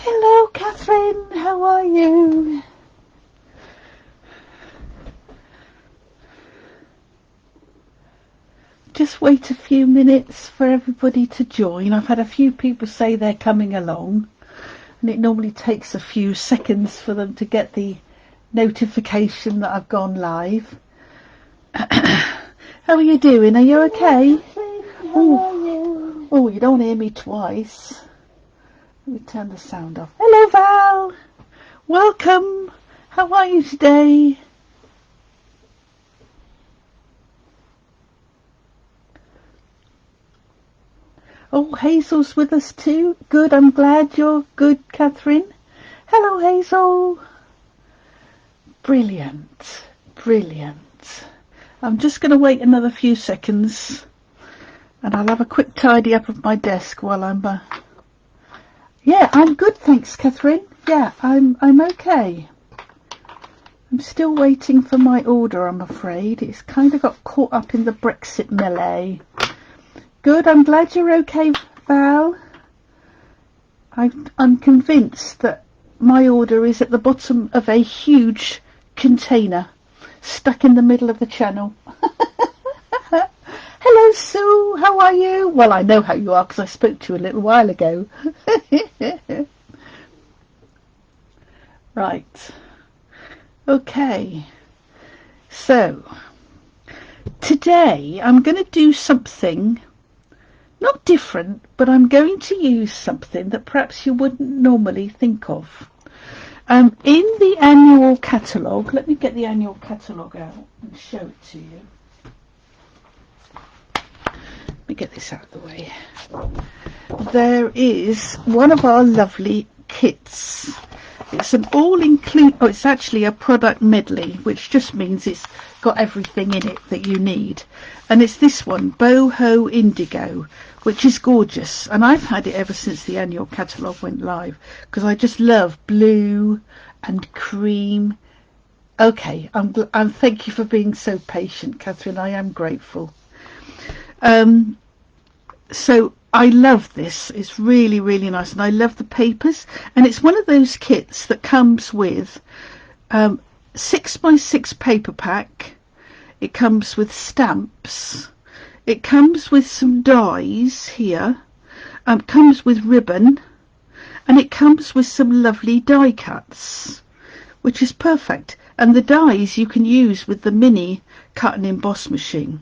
Hello, Catherine. How are you? Just wait a few minutes for everybody to join. I've had a few people say they're coming along, and it normally takes a few seconds for them to get the notification that I've gone live. How are you doing? Are you okay? Oh, you don't hear me twice. Let me turn the sound off. Hello, Val. Welcome. How are you today? Oh, Hazel's with us too. Good. I'm glad you're good, Catherine. Hello, Hazel. Brilliant. Brilliant. I'm just going to wait another few seconds, and I'll have a quick tidy up of my desk while I'm... Yeah, I'm good, thanks, Catherine. Yeah, I'm okay. I'm still waiting for my order, I'm afraid. It's kind of got caught up in the Brexit melee. Good, I'm glad you're okay, Val. I'm convinced that my order is at the bottom of a huge container stuck in the middle of the channel. Hello, Sue. How are you? Well, I know how you are because I spoke to you a little while ago. Right. Okay. So, today I'm going to do something not different, but I'm going to use something that perhaps you wouldn't normally think of. In the annual catalogue, let me get the annual catalogue out and show it to you. Let me get this out of the way. There is one of our lovely kits. It's an it's actually a product medley, which just means it's got everything in it that you need. And it's this one, Boho Indigo, which is gorgeous. And I've had it ever since the annual catalogue went live, because I just love blue and cream. Okay, I'm thank you for being so patient, Catherine. I am grateful. So I love this. It's really, really nice, and I love the papers. And it's one of those kits that comes with 6x6 paper pack. It comes with stamps. It comes with some dies here. Comes with ribbon, and it comes with some lovely die cuts, which is perfect. And the dies you can use with the mini cut and emboss machine.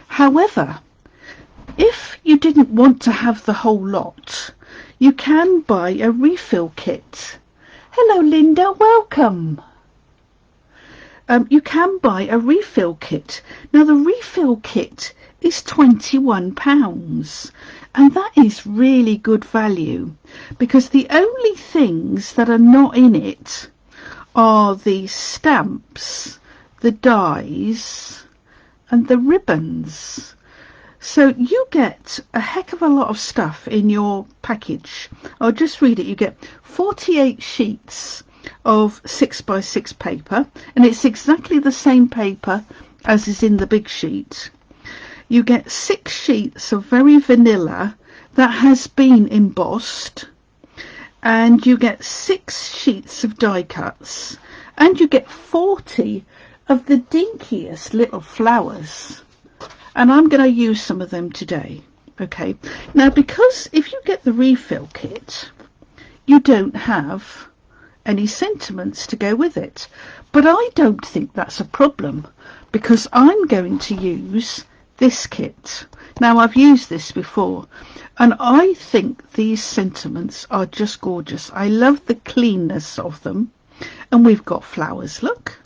However, if you didn't want to have the whole lot, you can buy a refill kit. Hello, Linda, welcome. You can buy a refill kit. Now, the refill kit is £21, and that is really good value, because the only things that are not in it are the stamps, the dies, and the ribbons. So you get a heck of a lot of stuff in your package. I'll just read it. You get 48 sheets of 6x6 paper, and it's exactly the same paper as is in the big sheet. You get 6 sheets of very vanilla that has been embossed, and you get 6 sheets of die cuts, and you get 40 of the dinkiest little flowers. And I'm going to use some of them today. Okay. Now, because if you get the refill kit, you don't have any sentiments to go with it. But I don't think that's a problem, because I'm going to use this kit. Now, I've used this before, and I think these sentiments are just gorgeous. I love the cleanness of them. And we've got flowers, look.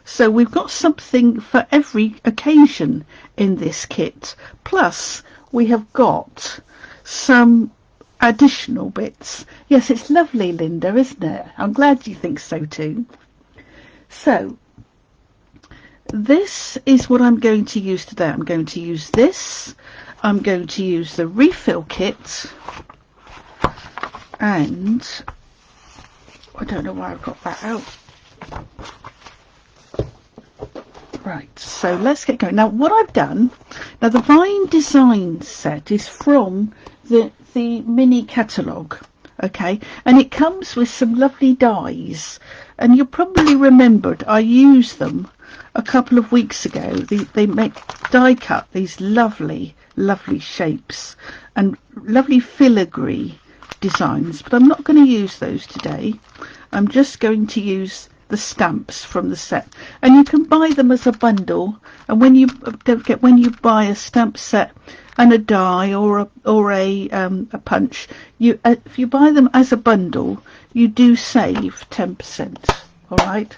So we've got something for every occasion in this kit. Plus, we have got some additional bits. Yes, it's lovely, Linda, isn't it? I'm glad you think so too. So, this is what I'm going to use today. I'm going to use this. I'm going to use the refill kit. And I don't know why I've got that out. Right, so let's get going. Now, what I've done, now the Vine Design set is from the mini catalogue. Okay, and it comes with some lovely dies, and you probably remembered I used them a couple of weeks ago. They make die cut these lovely shapes and lovely filigree designs, but I'm not going to use those today. I'm just going to use the stamps from the set, and you can buy them as a bundle. And when you buy a stamp set and a die or a punch, if you buy them as a bundle, you do save 10%. All right.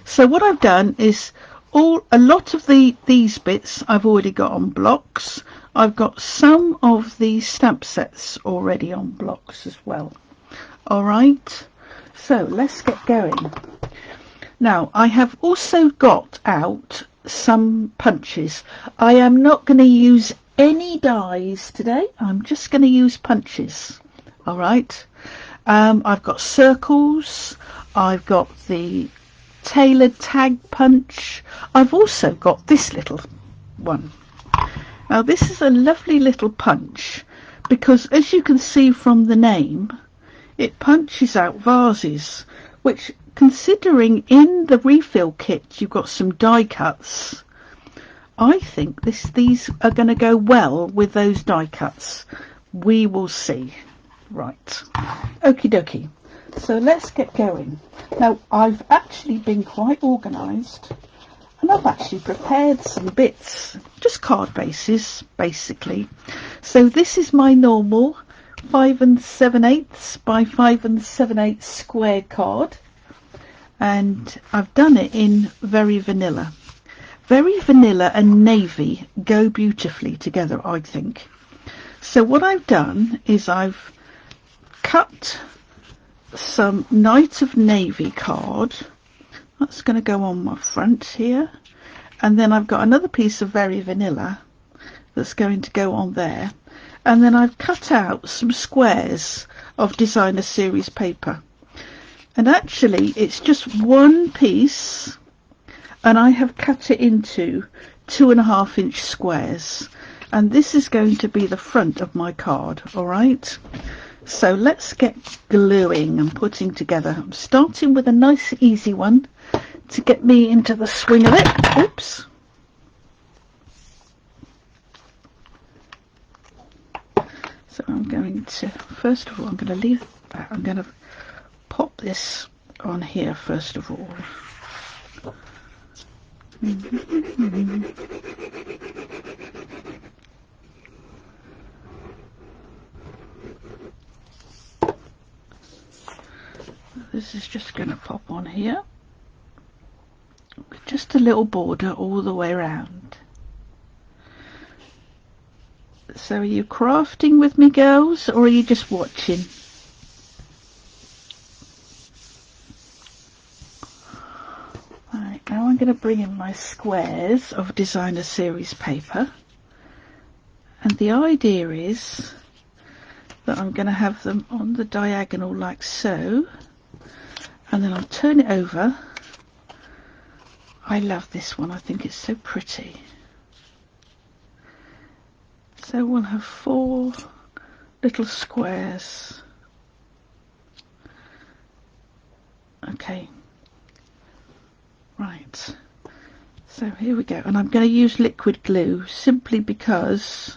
So what I've done is a lot of these bits I've already got on blocks. I've got some of the stamp sets already on blocks as well. All right. So let's get going. Now, I have also got out some punches. I am not going to use any dies today. I'm just going to use punches. All right. I've got circles. I've got the tailored tag punch. I've also got this little one. Now, this is a lovely little punch because, as you can see from the name, it punches out vases, which, considering in the refill kit you've got some die cuts, I think these are going to go well with those die cuts. We will see. Right. Okie dokie. So let's get going. Now, I've actually been quite organised, and I've actually prepared some bits, just card bases, basically. So this is my normal 5 7/8 by 5 7/8 square card, and I've done it in very vanilla. Very vanilla and navy go beautifully together, I think. So what I've done is I've cut some Night of Navy card. That's going to go on my front here, and then I've got another piece of very vanilla that's going to go on there, and then I've cut out some squares of designer series paper, and actually it's just one piece, and I have cut it into 2.5-inch squares, and this is going to be the front of my card. All right, so let's get gluing and putting together. I'm starting with a nice easy one to get me into the swing of it. Oops. So I'm going to, first of all, I'm going to leave that. I'm going to pop this on here first of all. This is just going to pop on here. Just a little border all the way around. So are you crafting with me, girls, or are you just watching? Right, now I'm going to bring in my squares of designer series paper, and the idea is that I'm going to have them on the diagonal like so, and then I'll turn it over. I love this one, I think it's so pretty. So we'll have 4 little squares. Okay, right, so here we go, and I'm going to use liquid glue simply because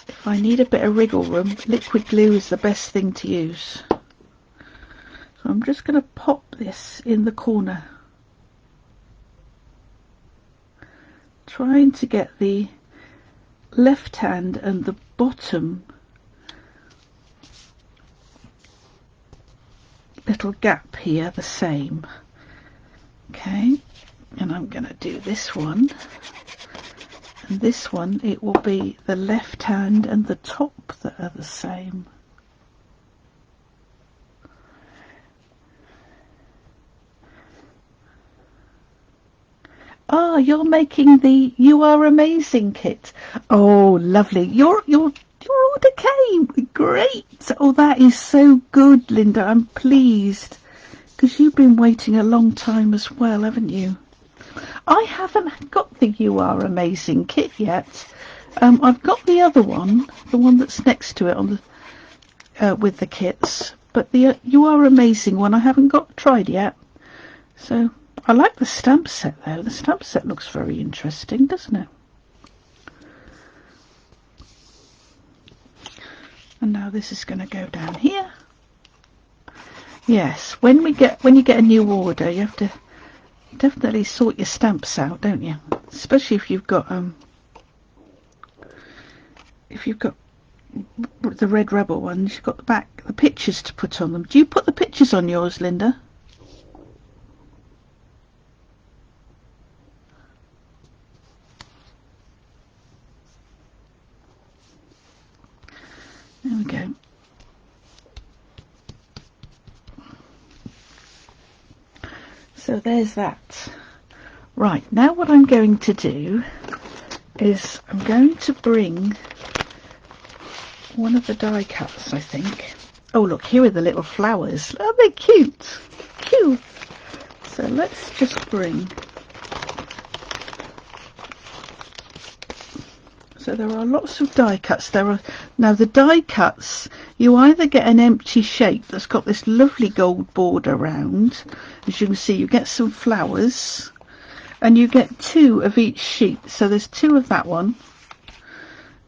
if I need a bit of wriggle room, liquid glue is the best thing to use. So I'm just going to pop this in the corner, trying to get the left hand and the bottom little gap here the same. Okay, and I'm going to do this one, and this one, it will be the left hand and the top that are the same. Ah, you're making the You Are Amazing kit. Oh, lovely. Your order came. Great. Oh, that is so good, Linda. I'm pleased, because you've been waiting a long time as well, haven't you? I haven't got the You Are Amazing kit yet. I've got the other one, the one that's next to it on the... with the kits, but the You Are Amazing one I haven't tried yet. So I like the stamp set though. The stamp set looks very interesting, doesn't it? And now this is going to go down here. Yes, when you get a new order, you have to definitely sort your stamps out, don't you? Especially if you've got the Red Rebel ones, you've got the pictures to put on them. Do you put the pictures on yours, Linda? There we go. So there's that. Right, now what I'm going to do is I'm going to bring one of the die cuts, I think. Oh look, here are the little flowers. Aren't they cute? Cute. So let's just bring... So there are lots of die cuts. Now the die cuts, you either get an empty shape that's got this lovely gold border around. As you can see, you get some flowers, and you get 2 of each sheet. So there's 2 of that one,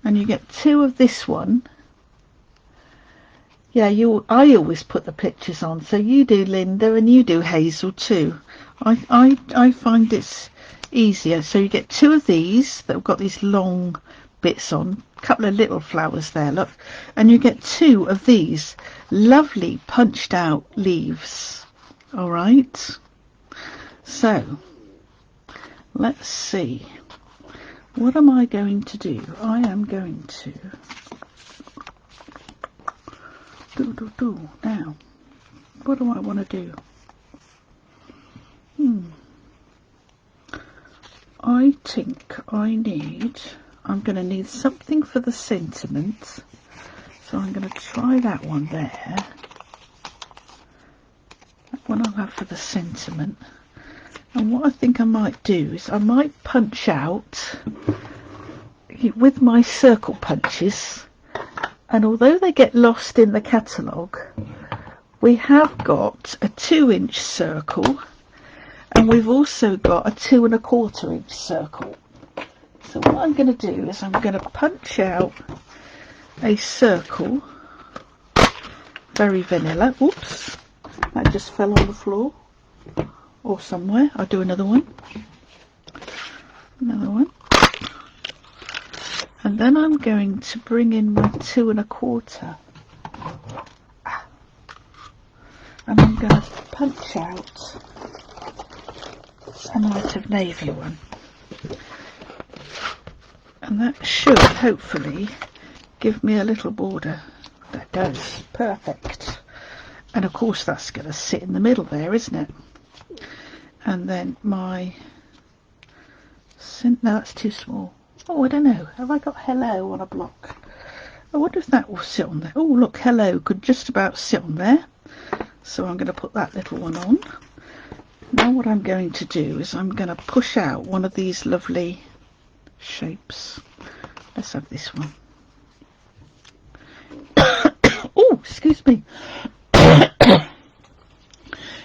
and you get 2 of this one. Yeah, I always put the pictures on. So you do, Linda, and you do, Hazel, too. I find it's easier. So you get 2 of these that have got these long bits on, a couple of little flowers there, look, and you get 2 of these lovely punched out leaves. All right, so let's see, what am I going to do? I am going to now, what do I want to do? I think I'm going to need something for the sentiment, so I'm going to try that one there. That one I'll have for the sentiment. And what I think I might do is I might punch out with my circle punches, and although they get lost in the catalogue, we have got a 2-inch circle, and we've also got a 2 1/4 inch circle. So what I'm going to do is I'm going to punch out a circle, very vanilla. Oops, that just fell on the floor or somewhere. I'll do another one, and then I'm going to bring in my 2 1/4, and I'm going to punch out a light of navy one. And that should hopefully give me a little border. That does. Perfect. And of course that's going to sit in the middle there, isn't it? And then my... No, that's too small. Oh, I don't know. Have I got hello on a block? I wonder if that will sit on there. Oh, look, hello could just about sit on there. So I'm going to put that little one on. Now what I'm going to do is I'm going to push out one of these lovely shapes. Let's have this one. Oh, excuse me.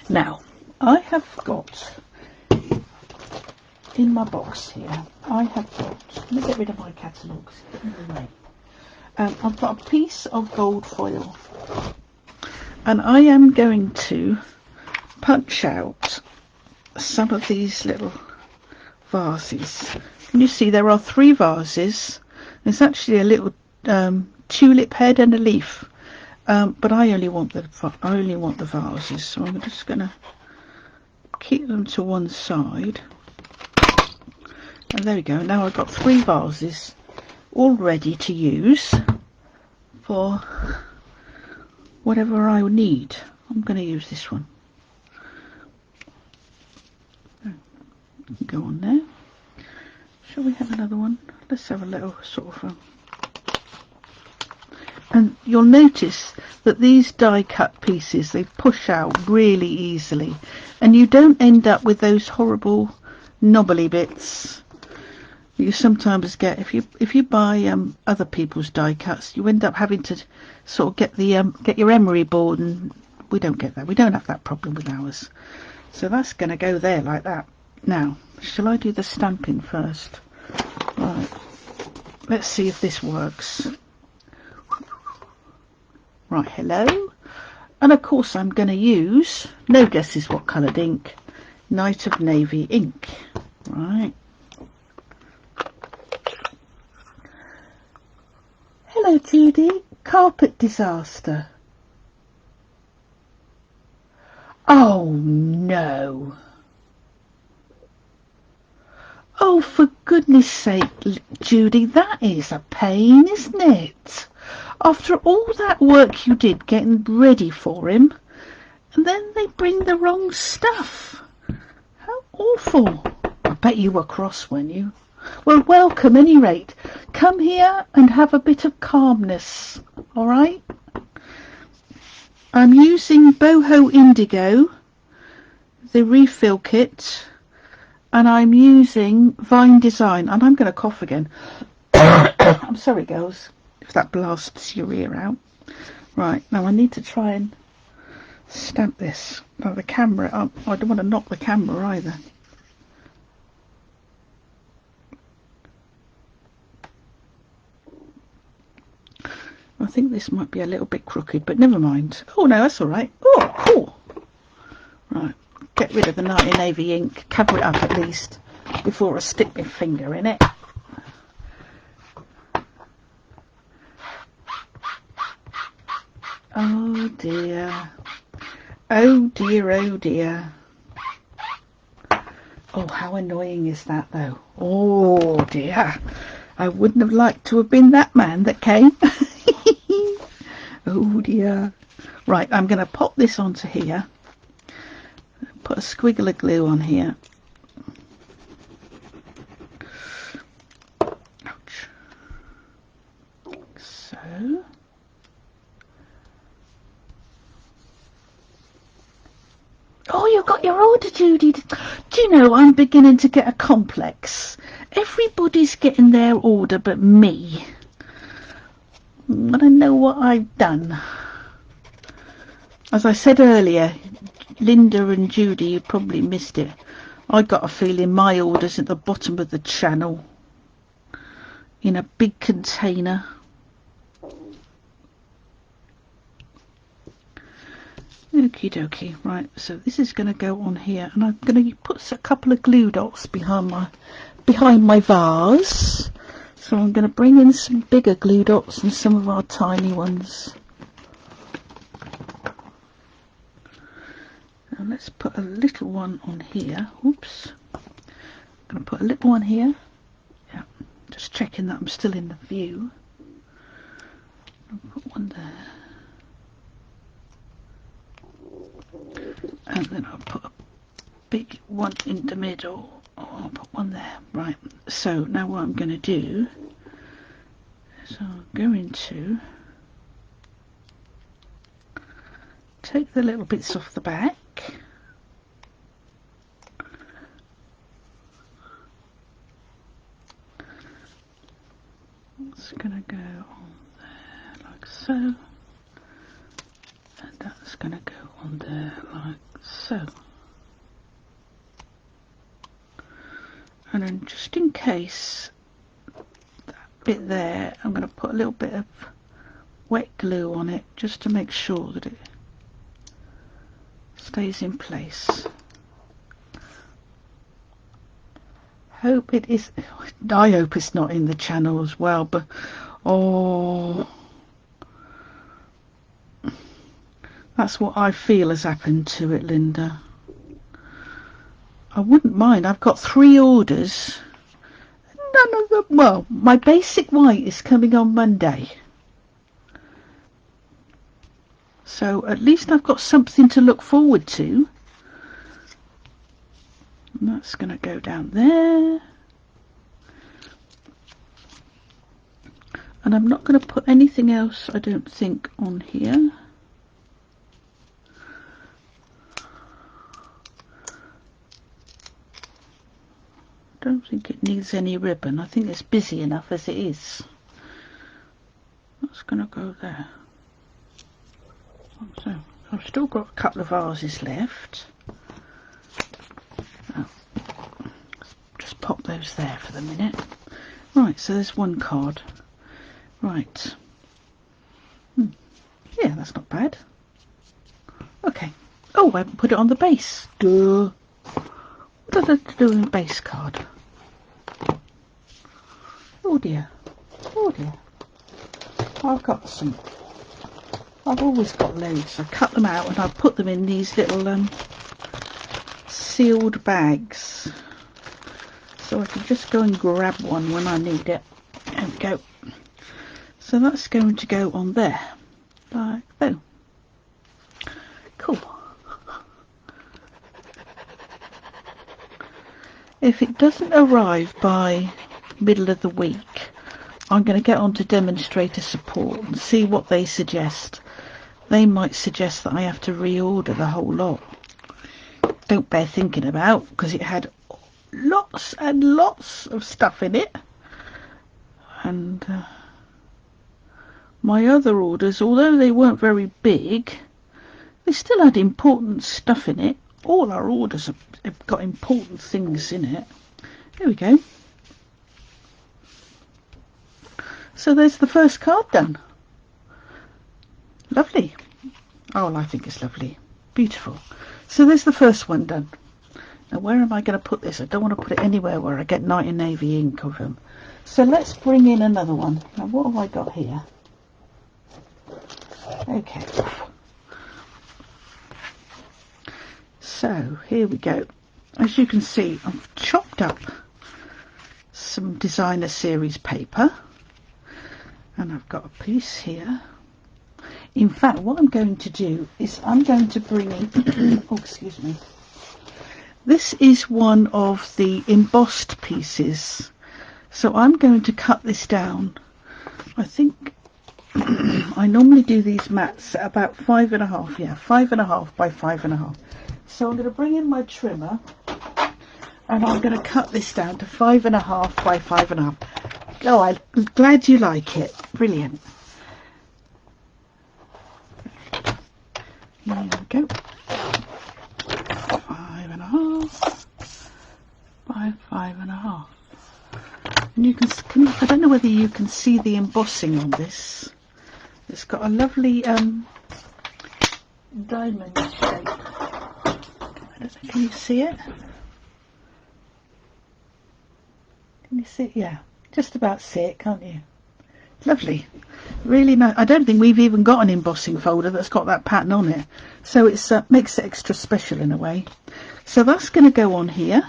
Now I have got in my box here, I have got, let me get rid of my catalogues. I've got a piece of gold foil, and I am going to punch out some of these little vases. Can you see there are 3 vases? There's actually a little tulip head and a leaf, but I only want the vases, so I'm just going to keep them to one side. And there we go. Now I've got 3 vases all ready to use for whatever I need. I'm going to use this one. Go on there. Shall we have another one? Let's have a little sort of and you'll notice that these die cut pieces, they push out really easily, and you don't end up with those horrible knobbly bits You sometimes get, if you buy other people's die cuts, you end up having to sort of get your emery board, and we don't get that. We don't have that problem with ours. So that's going to go there like that. Now, shall I do the stamping first? Right. Let's see if this works. Right, hello. And of course I'm going to use, no guesses what coloured ink, Night of Navy ink. Right. Hello Judy, carpet disaster. Oh no. Oh, for goodness sake, Judy, that is a pain, isn't it? After all that work you did getting ready for him, and then they bring the wrong stuff. How awful. I bet you were cross, weren't you? Well, welcome, any rate. Come here and have a bit of calmness, all right? I'm using Boho Indigo, the refill kit, and I'm using Vine Design, and I'm going to cough again. I'm sorry, girls, if that blasts your ear out. Right, now I need to try and stamp this. Now the camera up. I don't want to knock the camera either. I think this might be a little bit crooked, but never mind. Oh no, that's all right. Oh, cool. Right, get rid of the Night of Navy ink. Cover it up at least before I stick my finger in it. Oh dear. Oh dear, oh dear. Oh, how annoying is that though? Oh dear. I wouldn't have liked to have been that man that came. Oh dear. Right, I'm going to pop this onto here. Put a squiggle of glue on here. Ouch. So. Oh, you got your order, Judy. Do you know, I'm beginning to get a complex. Everybody's getting their order but me. I don't know what I've done. As I said earlier, Linda and Judy, you probably missed it. I got a feeling my order's at the bottom of the channel in a big container. Okie dokie. Right, so this is going to go on here, and I'm going to put a couple of glue dots behind my vase. So I'm going to bring in some bigger glue dots and some of our tiny ones. Now let's put a little one on here. Oops. I'm going to put a little one here. Yeah, just checking that I'm still in the view. I'll put one there. And then I'll put a big one in the middle. Oh, I'll put one there. Right, so now what I'm going to do is I'm going to take the little bits off the back. It's going to go on there like so. And that's going to go on there like so. And then just in case that bit there, I'm going to put a little bit of wet glue on it just to make sure that it stays in place. Hope it is. I hope it's not in the channel as well, but oh, that's what I feel has happened to it, Linda. I wouldn't mind. I've got 3 orders. None of them. Well, my basic white is coming on Monday. So at least I've got something to look forward to. And that's going to go down there. And I'm not going to put anything else, I don't think, on here. don't think it needs any ribbon. I think it's busy enough as it is. That's going to go there. So I've still got a couple of vases left. Oh, just pop those there for the minute. Right, so there's one card. Right. Yeah, that's not bad. Okay. Oh, I haven't put it on the base. Duh. What did I do in the base card? Oh dear. Oh dear. I've got some. I've always got loads. I cut them out and I put them in these little sealed bags. So I can just go and grab one when I need it. There we go. So that's going to go on there. Like so. Cool. If it doesn't arrive by middle of the week, I'm going to get on to demonstrator support and see what they suggest. They might suggest that I have to reorder the whole lot. Don't bear thinking about, because it had lots and lots of stuff in it. And my other orders, although they weren't very big, they still had important stuff in it. All our orders have got important things in it. There we go. So there's the first card done. Lovely. Oh, I think it's lovely. Beautiful. So there's the first one done. Now where am I going to put this? I don't want to put it anywhere where I get Night and Navy ink of them. So let's bring in another one. Now what have I got here? Okay. So here we go. As you can see, I've chopped up some designer series paper. And I've got a piece here. In fact, what I'm going to do is I'm going to bring in, oh, excuse me. This is one of the embossed pieces. So I'm going to cut this down. I think I normally do these mats at about 5.5, yeah, 5.5 by 5.5. So I'm going to bring in my trimmer and I'm going to cut this down to 5.5 by 5.5. Oh, I'm glad you like it. Brilliant. Here we go. 5.5 by 5.5. And you can I don't know whether you can see the embossing on this. It's got a lovely diamond shape. Can you see it? Can you see it? Yeah. Just about see it, can't you? Lovely. Really nice. I don't think we've even got an embossing folder that's got that pattern on it. So it makes it extra special in a way. So that's going to go on here.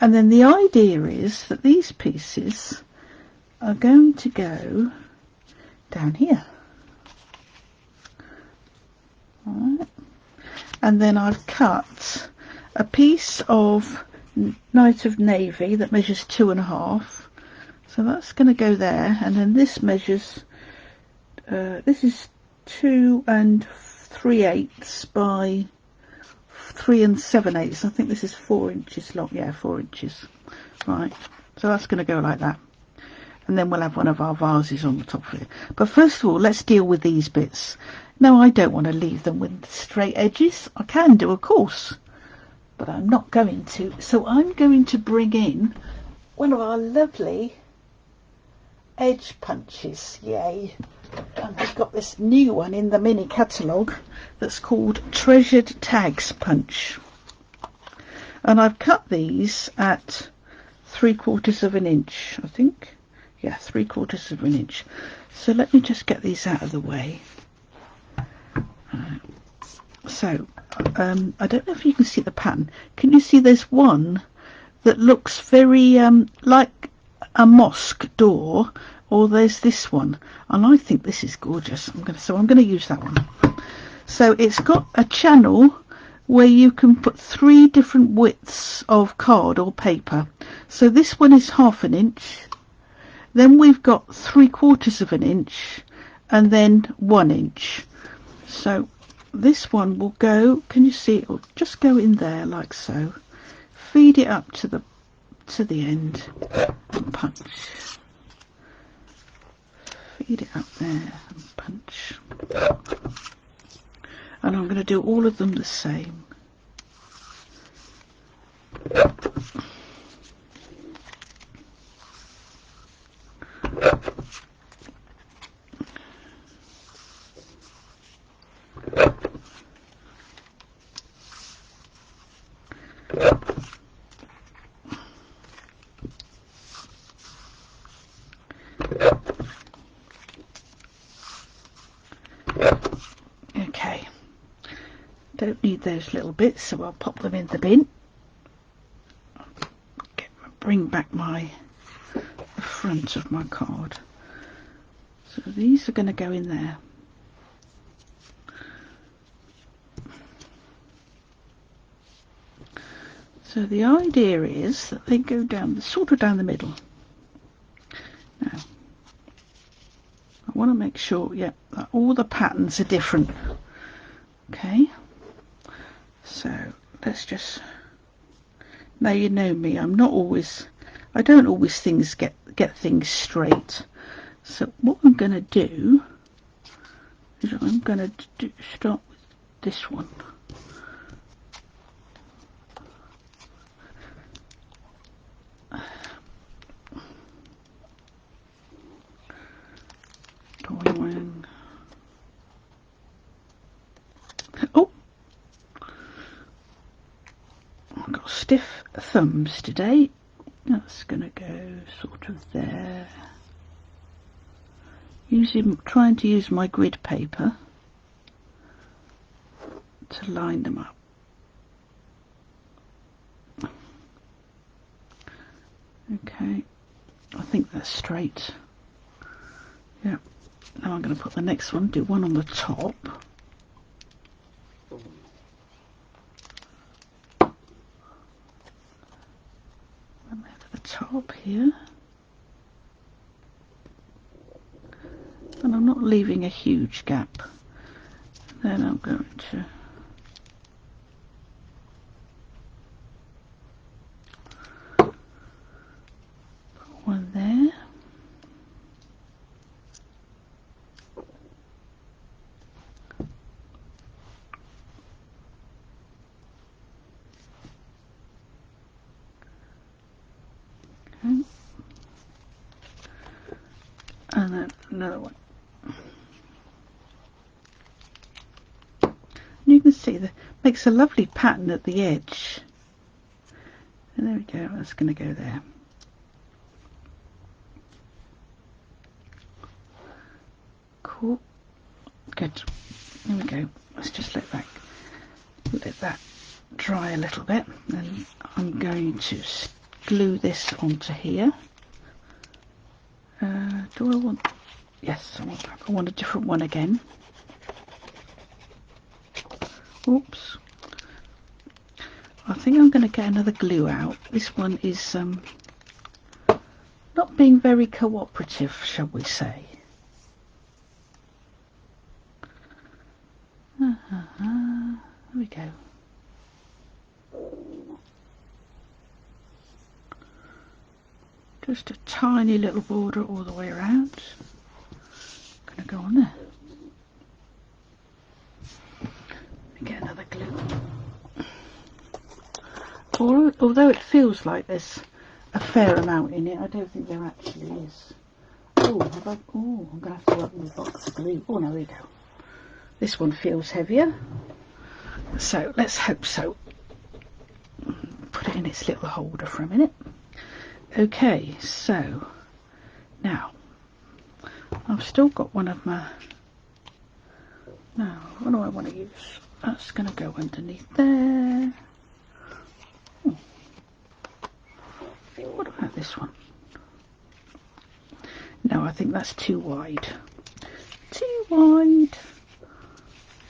And then the idea is that these pieces are going to go down here. All right. And then I've cut a piece of Night of Navy that measures 2.5. So that's going to go there, and then this measures, this is 2 3/8 by 3 7/8. I think this is 4 inches long. Yeah, 4 inches. Right, so that's going to go like that. And then we'll have one of our vases on the top of it. But first of all, let's deal with these bits. No, I don't want to leave them with straight edges. I can do, of course, but I'm not going to. So I'm going to bring in one of our lovely edge punches. Yay. And I've got this new one in the mini catalogue that's called Treasured Tags Punch. And I've cut these at 3/4 of an inch, I think. Yeah, 3/4 of an inch. So let me just get these out of the way. So, I don't know if you can see the pattern. Can you see there's one that looks very like a mosque door, or there's this one, and I think this is gorgeous. I'm going to use that one. So it's got a channel where you can put 3 different widths of card or paper. So this one is 1/2 inch, then we've got 3/4 of an inch, and then 1 inch. So this one will go, can you see, it will just go in there like so, feed it up to the to the end and punch. Feed it up there and punch. And I'm going to do all of them the same. Okay, don't need those little bits, so I'll pop them in the bin. Bring back the front of my card. So these are going to go in there. So the idea is that they go down, sort of down the middle. Now, I want to make sure, yeah, that all the patterns are different. Okay, so let's just, now you know me, I don't always get things straight. So what I'm going to do is I'm going to start with this one. Oh, I've got stiff thumbs today. That's going to go sort of there. Trying to use my grid paper to line them up. Okay, I think that's straight. Yeah. Now I'm going to put the next one, do one on the top. One over the top here. And I'm not leaving a huge gap. Then I'm going to put one there. Okay. And then another one. You can see that makes a lovely pattern at the edge. And there we go, that's going to go there. Cool. Good. There we go. Let's just let that dry a little bit. And I'm going to glue this onto here. Do I want... Yes, I want a different one again. Oops. I think I'm going to get another glue out. This one is not being very cooperative, shall we say. There we go. Just a tiny little border all the way around. Going to go on there. Get another glue. Although it feels like there's a fair amount in it, I don't think there actually is. I'm going to have to open the box of glue. Oh no, there we go. This one feels heavier. So let's hope so. Put it in its little holder for a minute. Okay, so now I've still got one of my... Now, what do I want to use? That's going to go underneath there. What about this one? No, I think that's too wide. Too wide.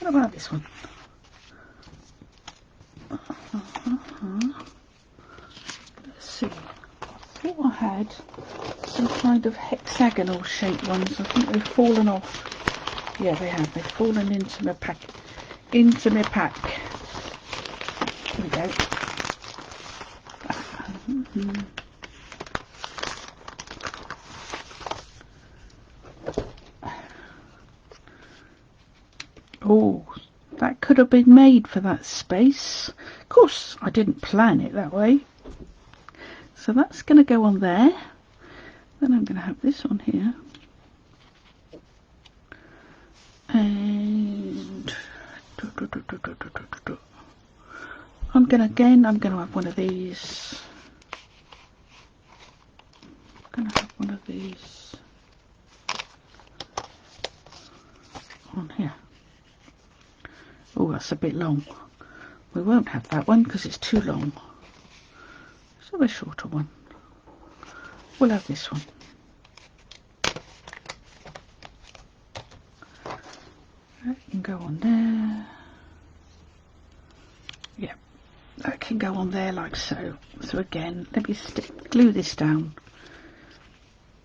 What about this one? Let's see. I thought I had some kind of hexagonal shaped ones. I think they've fallen off. Yeah, they have. They've fallen into my pack. Here we go. could have been made for that space. Of course, I didn't plan it that way. So that's going to go on there. Then I'm going to have this on here. And I'm going to have one of these. I'm going to have one of these on here. Oh, that's a bit long. We won't have that one because it's too long. So a shorter one. We'll have this one. That can go on there. Yeah, that can go on there like so. So again, let me glue this down.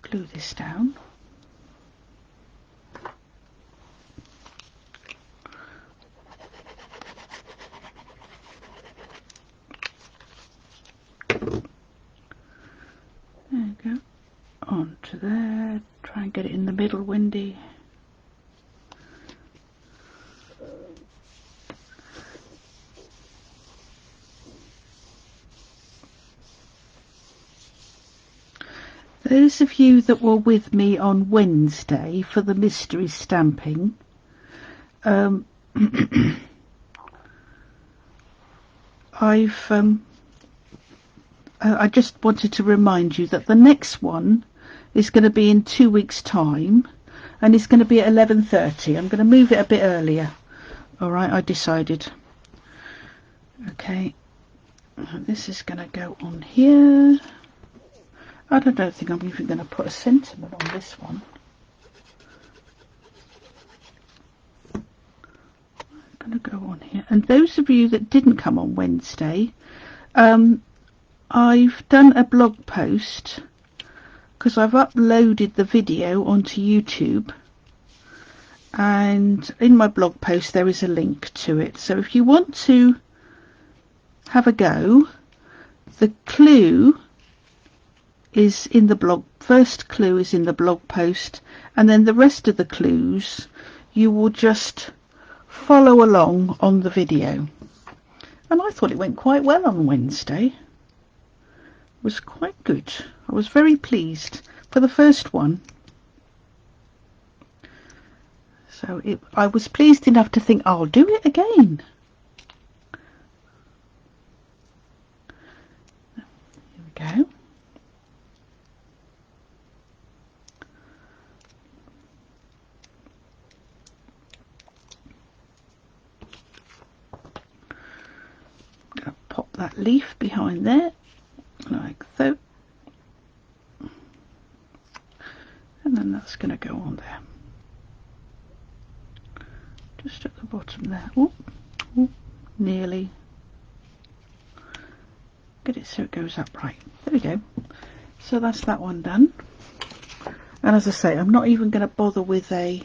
Glue this down. There you go. Onto there. Try and get it in the middle, Wendy. Those of you that were with me on Wednesday for the mystery stamping, I just wanted to remind you that the next one is going to be in 2 weeks' time, and it's going to be at 11:30. I'm going to move it a bit earlier. All right, I decided. Okay, this is going to go on here. I don't think I'm even going to put a sentiment on this one. I'm going to go on here. And those of you that didn't come on Wednesday, I've done a blog post because I've uploaded the video onto YouTube, and in my blog post there is a link to it. So if you want to have a go, the clue is in the blog. First clue is in the blog post, and then the rest of the clues you will just follow along on the video. And I thought it went quite well on Wednesday. It was quite good. I was very pleased for the first one. So I was pleased enough to think I'll do it again. Here we go. Pop that leaf behind there, like so, and then that's going to go on there, just at the bottom there. Oh, nearly. Get it so it goes up right. There we go. So that's that one done. And as I say, I'm not even going to bother with a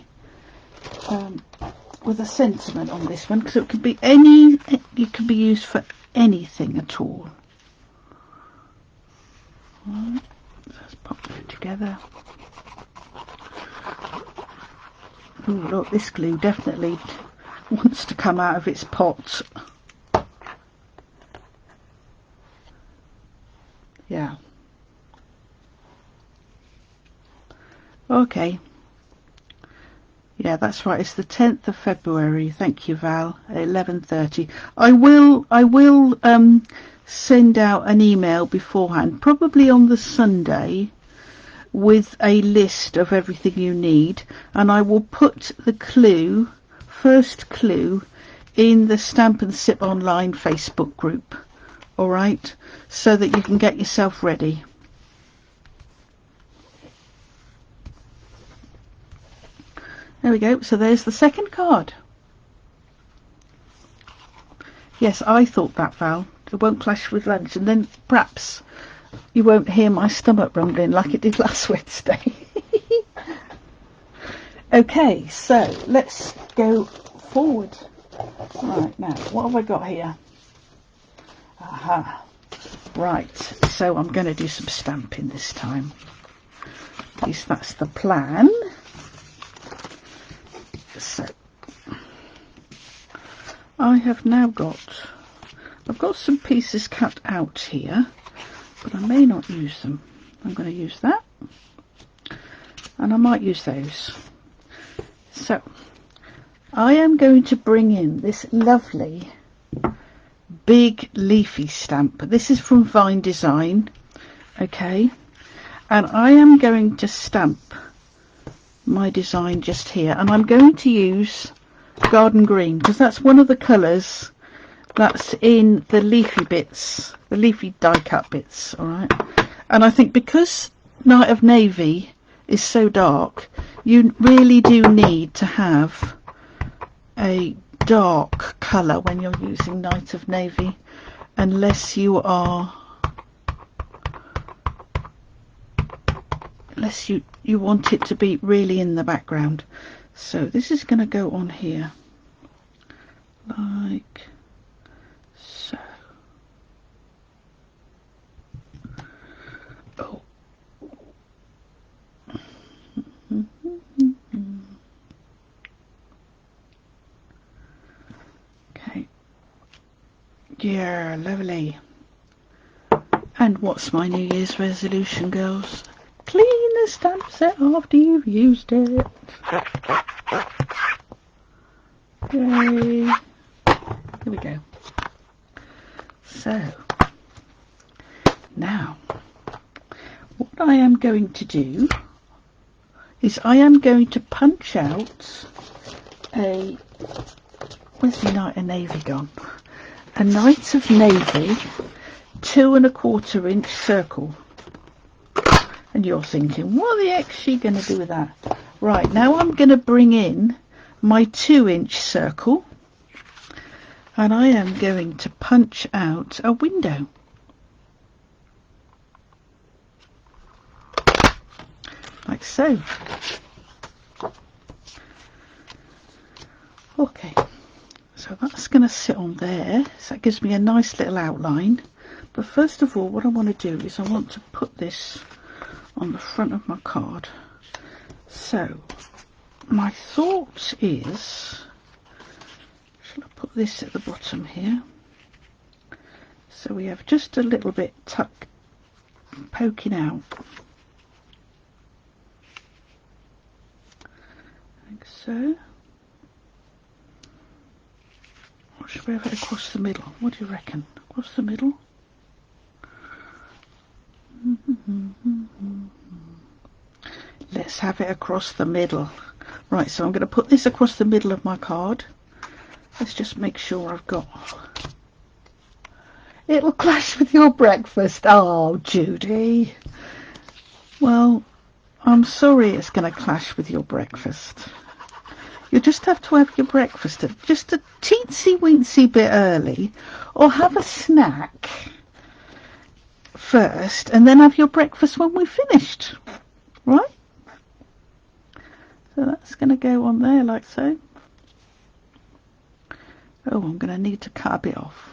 sentiment on this one, because it can be it can be used for anything at all. Right, let's pop it together. Oh look, this glue definitely wants to come out of its pot. Yeah. Okay. Yeah, that's right. It's the 10th of February. Thank you, Val. At 11:30. I will send out an email beforehand, probably on the Sunday, with a list of everything you need, and I will put the clue, first clue, in the Stamp and Sip Online Facebook group. All right, so that you can get yourself ready. There we go. So there's the second card. Yes, I thought that, Val. It won't clash with lunch, and then perhaps you won't hear my stomach rumbling like it did last Wednesday. Okay, so let's go forward. Right, now, what have I got here? Aha. Right, so I'm going to do some stamping this time. At least that's the plan. So I have now got, I've got some pieces cut out here, but I may not use them. I'm going to use that, and I might use those. So I am going to bring in this lovely big leafy stamp. This is from Vine Design, okay, and I am going to stamp my design just here, and I'm going to use garden green because that's one of the colours that's in the leafy bits, the leafy die cut bits, all right. And I think because Night of Navy is so dark, you really do need to have a dark colour when you're using Night of Navy, unless you are, unless you want it to be really in the background. So this is going to go on here like so. Oh. Okay. Yeah, lovely. And what's my New Year's resolution, girls? Clean the stamp set after you've used it. Yay. Here we go. So, now, what I am going to do is I am going to punch out a, where's the Night of Navy gone? A Night of Navy 2 1/4 inch circle. And you're thinking, what the heck's she going to do with that? Right, now I'm going to bring in my 2 inch circle, and I am going to punch out a window. Like so. Okay, so that's going to sit on there, so that gives me a nice little outline. But first of all, what I want to do is I want to put this on the front of my card. So my thought is, shall I put this at the bottom here, so we have just a little bit tuck poking out, like so. Or should we have it across the middle? What do you reckon? Across the middle? Let's have it across the middle. Right, so I'm going to put this across the middle of my card. Let's just make sure I've got... It'll clash with your breakfast. Oh, Judy. Well, I'm sorry it's going to clash with your breakfast. You just have to have your breakfast at just a teensy weensy bit early, or have a snack first and then have your breakfast when we're finished, right? So that's going to go on there like so. Oh, I'm going to need to cut a bit off.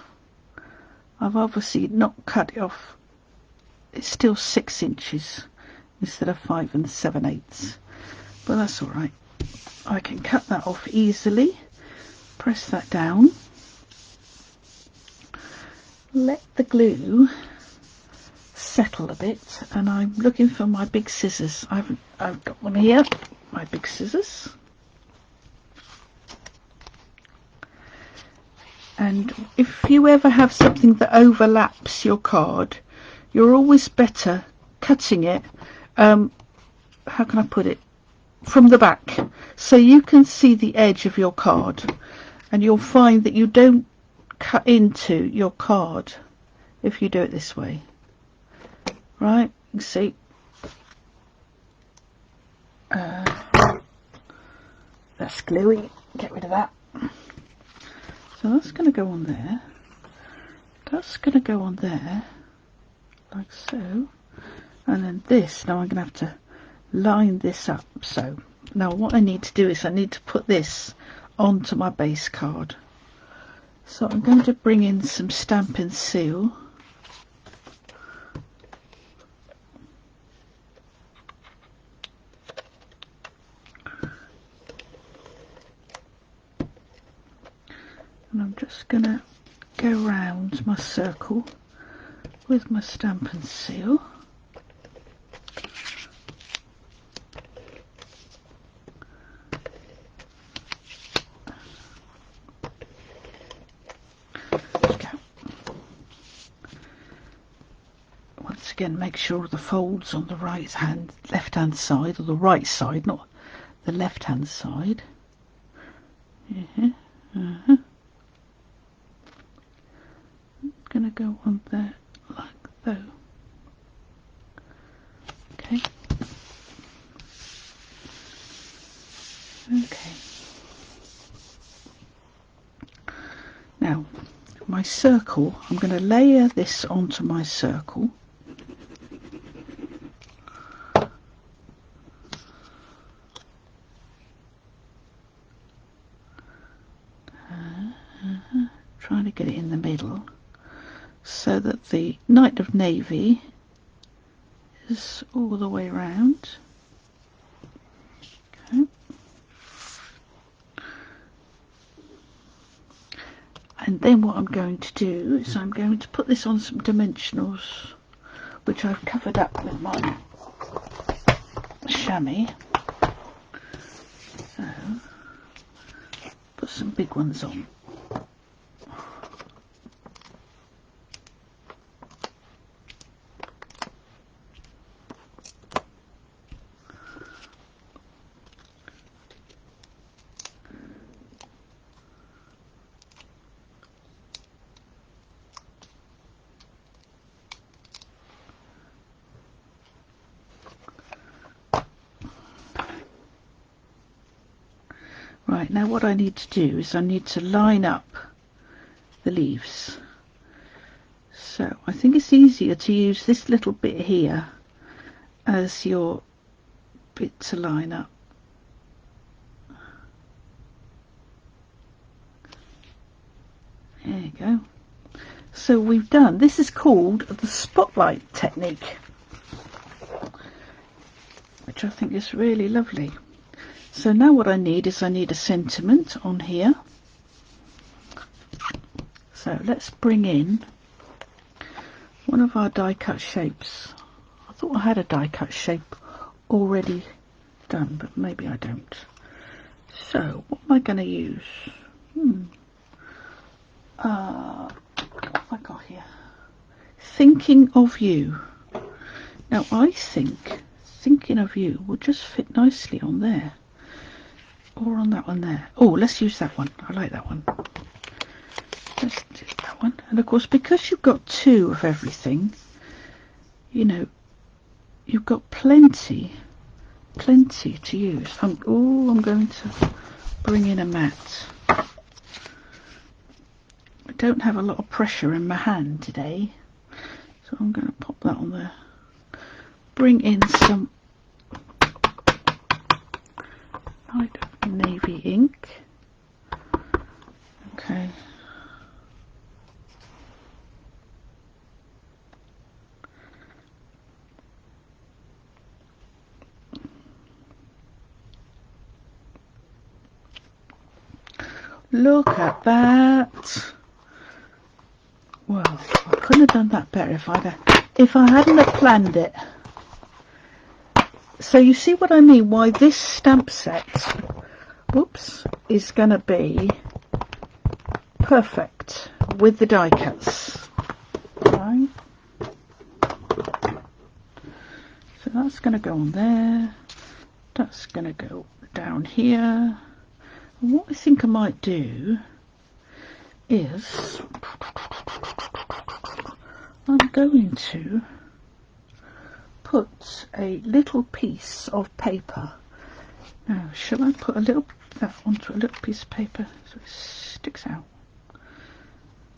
I've obviously not cut it off. It's still 6 inches instead of 5 7/8, but that's all right. I can cut that off easily. Press that down. Let the glue settle a bit, and I'm looking for my big scissors. I've got one here, my big scissors. And if you ever have something that overlaps your card, you're always better cutting it, how can I put it, from the back, so you can see the edge of your card, and you'll find that you don't cut into your card if you do it this way. Right, you can see. That's gluey, get rid of that. So that's going to go on there. That's going to go on there, like so. And then this, now I'm going to have to line this up. So now what I need to do is I need to put this onto my base card. So I'm going to bring in some Stampin' Seal. And I'm just going to go round my circle with my stamp and seal. Once again, make sure the folds on the left hand side, or the right side, not the left hand side. Gonna go on there like so. Okay. Now my circle, I'm going to layer this onto my circle. Trying to get it in the middle so that the Night of Navy is all the way around. Okay. And then what I'm going to do is I'm going to put this on some dimensionals, which I've covered up with my chamois. So put some big ones on. Right, now what I need to do is I need to line up the leaves. So I think it's easier to use this little bit here as your bit to line up. There you go. So we've done, this is called the spotlight technique, which I think is really lovely. So now what I need is I need a sentiment on here. So let's bring in one of our die cut shapes. I thought I had a die cut shape already done, but maybe I don't. So what am I going to use? What have I got here? Thinking of You. Now I think Thinking of You will just fit nicely on there. Or on that one there. Oh, let's use that one. I like that one. Let's do that one. And of course, because you've got two of everything, you know, you've got plenty to use. I'm going to bring in a mat. I don't have a lot of pressure in my hand today, so I'm going to pop that on there. Bring in some Night of Navy ink. Okay. Look at that. Well, I couldn't have done that better if I hadn't have planned it. So you see what I mean, why this stamp set, whoops, is going to be perfect with the die cuts. Right. So that's going to go on there. That's going to go down here. And what I think I might do is I'm going to put a little piece of paper. Now, shall I put that onto a little piece of paper so it sticks out?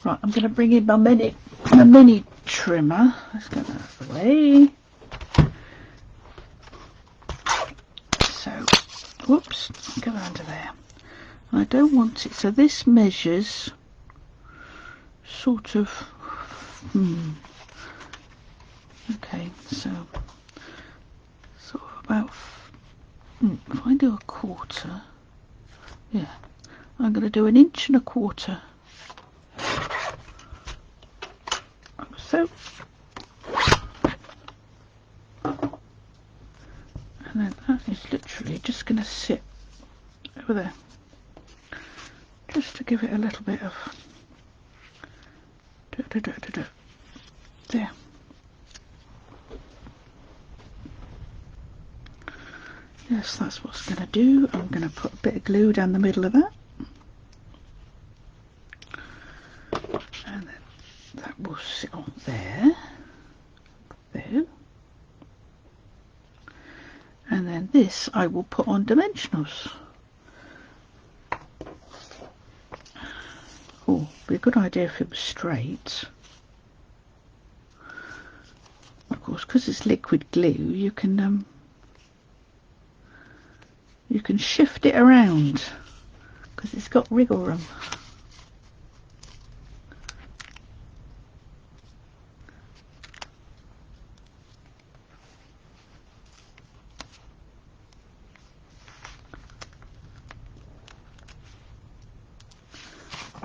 Right, I'm going to bring in my mini trimmer. Let's get that out of the way. So, whoops, go under there. I don't want it, so this measures sort of, okay, so sort of about, if I do a quarter, yeah, I'm going to do 1.25 inches. so. And then that is literally just going to sit over there, just to give it a little bit of there. Yes, that's what's going to do. I'm going to put a bit of glue down the middle of that, and then that will sit on there. And then this I will put on dimensionals. Oh, be a good idea if it was straight. Of course, because it's liquid glue, you can shift it around because it's got wriggle room.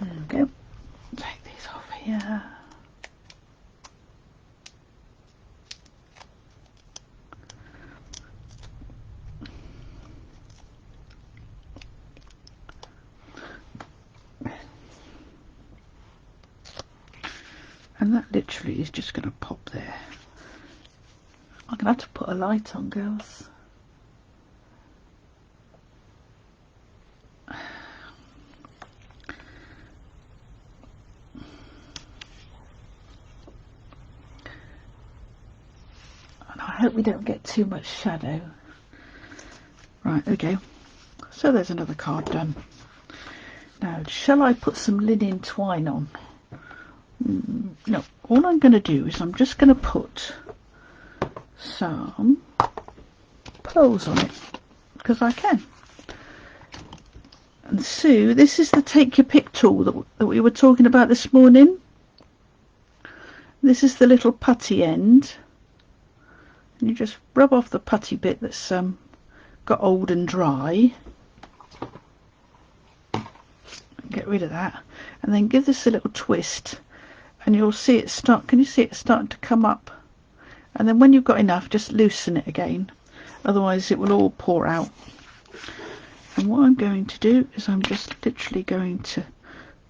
There we go. Take these off here. And that literally is just going to pop there. I'm going to have to put a light on, girls. I hope we don't get too much shadow. Right, okay. So there's another card done. Now, shall I put some linen twine on? No. All I'm going to do is I'm just going to put some pearls on it, because I can. And Sue, this is the take your pick tool that we were talking about this morning. This is the little putty end. And you just rub off the putty bit that's got old and dry. Get rid of that, and then give this a little twist, and you'll see it start. Can you see it starting to come up? And then when you've got enough, just loosen it again. Otherwise, it will all pour out. And what I'm going to do is I'm just literally going to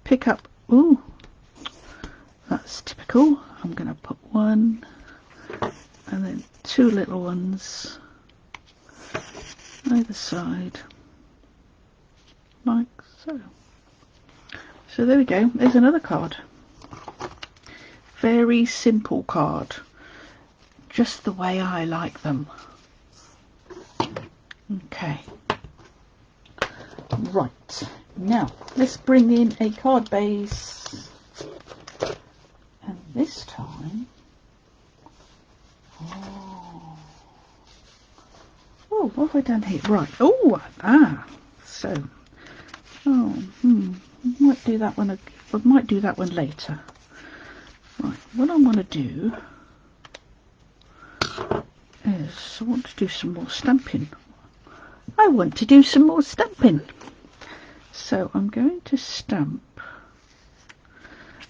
pick up. Ooh, that's typical. I'm going to put one, and then two little ones either side, like so. So there we go, there's another card. Very simple card, just the way I like them. Okay, right, now let's bring in a card base, and this time oh, what have I done here? Right, so might do that one. I might do that one later. Right, what I want to do is I want to do some more stamping. So I'm going to stamp.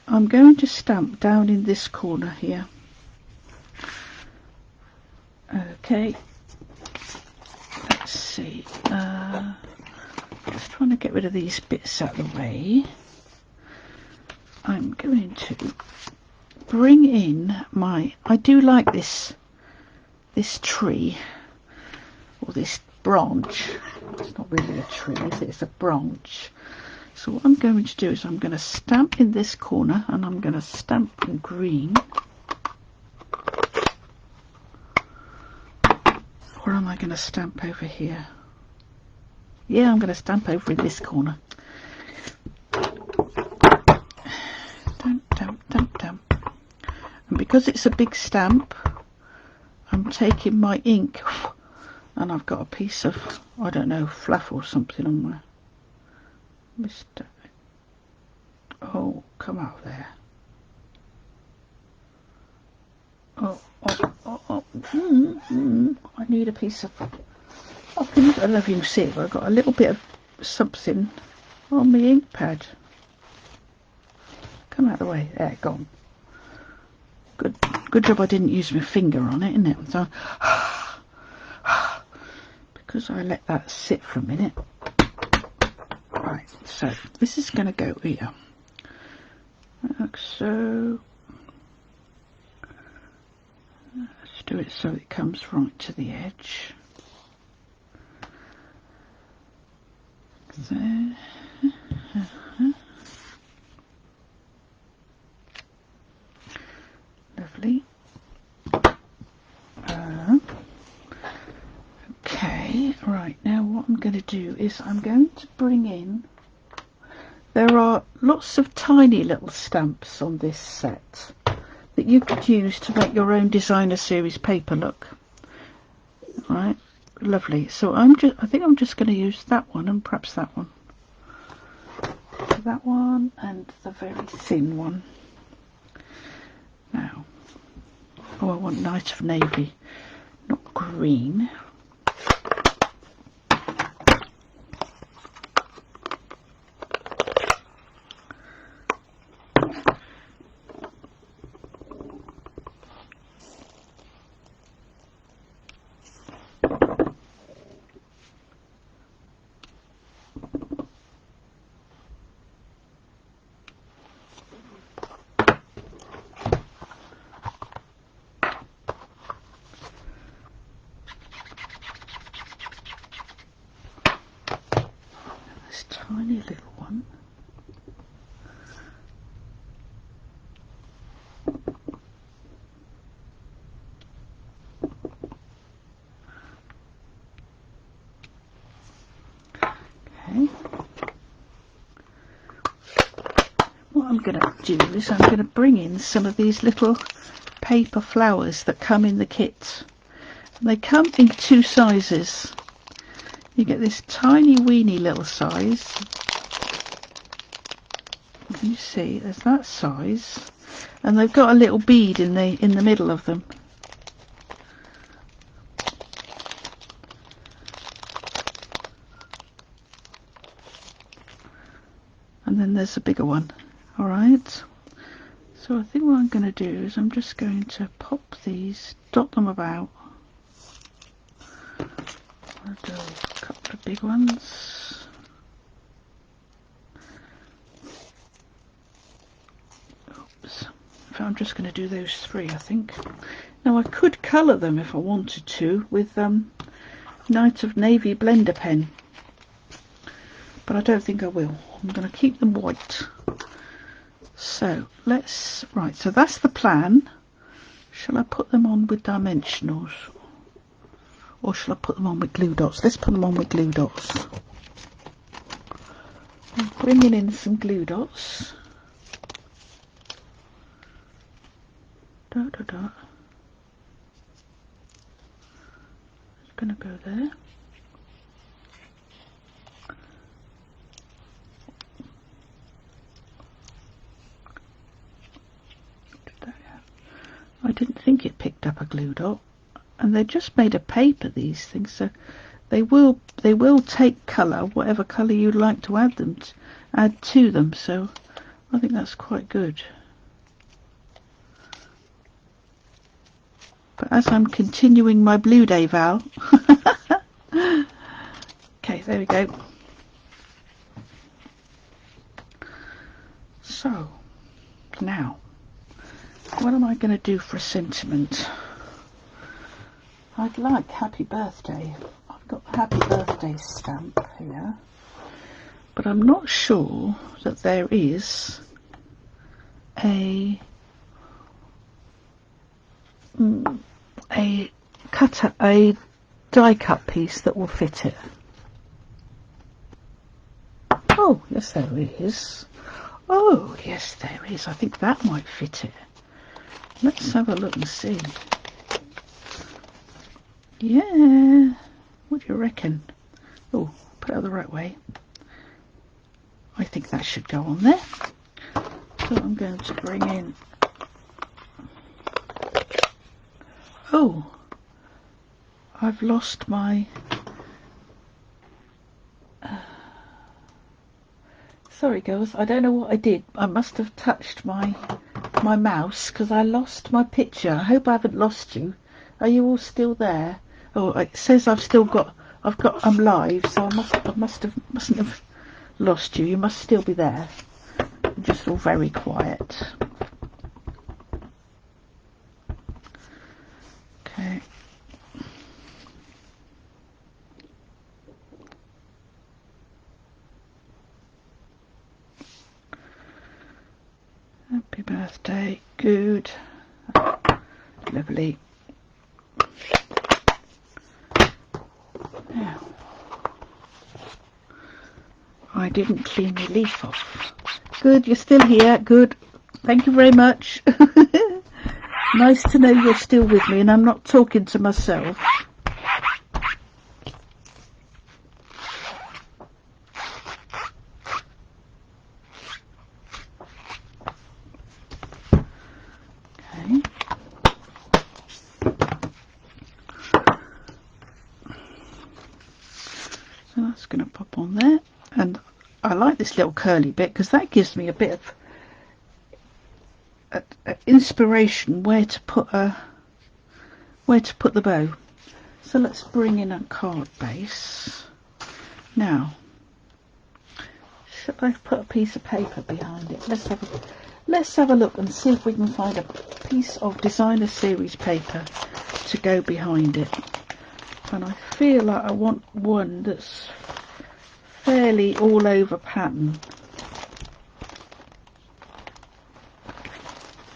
I'm going to stamp down in this corner here. Okay. Let's see. Just trying to get rid of these bits out of the way. I'm going to bring in my, I do like this tree, or this branch. It's not really a tree, is it? It's a branch. So what I'm going to do is I'm going to stamp in this corner, and I'm going to stamp in green. Or am I going to stamp over here? Yeah, I'm going to stamp over in this corner. Damp. And because it's a big stamp, I'm taking my ink, and I've got a piece of, I don't know, fluff or something on my Mr. Oh, come out there. I need a piece of, I don't know if you can see it, but I've got a little bit of something on my ink pad. Come out of the way. There, gone. Good job I didn't use my finger on it, isn't it? So, because I let that sit for a minute. Right, so this is going to go here, like so. Let's do it so it comes right to the edge. There. Lovely. Okay, right, now what I'm going to do is I'm going to bring in, there are lots of tiny little stamps on this set that you could use to make your own designer series paper look. Right, lovely. So I think I'm just going to use that one and perhaps that one. That one and the very thin one. Now, oh, I want Night of Navy, not green. Tiny little one. Okay. What I'm going to do is I'm going to bring in some of these little paper flowers that come in the kit. And they come in two sizes. You get this tiny weeny little size. You see, there's that size, and they've got a little bead in the middle of them. And then there's a bigger one. All right. So I think what I'm going to do is I'm just going to pop these, dot them about. I'll do a couple of big ones. Oops. I'm just going to do those three, I think. Now I could colour them if I wanted to with Night of Navy blender pen, but I don't think I will. I'm going to keep them white. So let's, right, so that's the plan. Shall I put them on with dimensionals? Or shall I put them on with glue dots? Let's put them on with glue dots. I'm bringing in some glue dots. Dot, dot, dot. It's going to go there. I didn't think it picked up a glue dot. And they're just made of paper, these things, so they will take colour, whatever colour you'd like to add to them. So I think that's quite good. But as I'm continuing my Blue Day Val, okay, there we go. So now, what am I going to do for a sentiment? I'd like happy birthday. I've got the happy birthday stamp here, but I'm not sure that there is a die cut piece that will fit it. Oh yes, there is. Oh yes, there is. I think that might fit it. Let's have a look and see. Yeah, what do you reckon? Oh, put it the right way. I think that should go on there. So I'm going to bring in, oh, I've lost my, sorry girls, I don't know what I did. I must have touched my my mouse because I lost my picture. I hope I haven't lost you. Are you all still there? Oh, it says I'm live, so I mustn't have lost you. You must still be there. You're just all very quiet. Okay. Happy birthday. Good. Lovely. Now, I didn't clean the leaf off. Good, you're still here. Good. Thank you very much. Nice to know you're still with me and I'm not talking to myself. Okay. So that's going to pop on there. And I like this little curly bit because that gives me a bit of inspiration where to put the bow. So let's bring in a card base. Now, should I put a piece of paper behind it? Let's have a look and see if we can find a piece of designer series paper to go behind it. And I feel like I want one that's fairly all over pattern.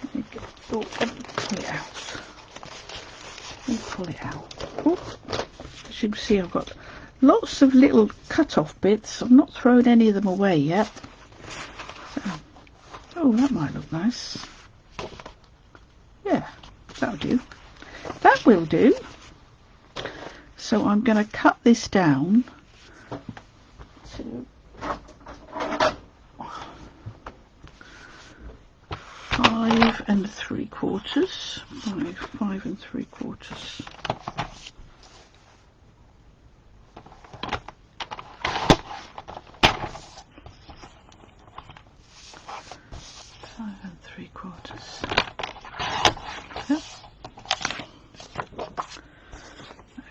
Let me pull it out. Let me pull it out. Oh, as you can see, I've got lots of little cut-off bits. I'm not throwing any of them away yet. So, oh, that might look nice. Yeah, that'll do. That will do. So I'm going to cut this down to 5 3/4. 5 3/4.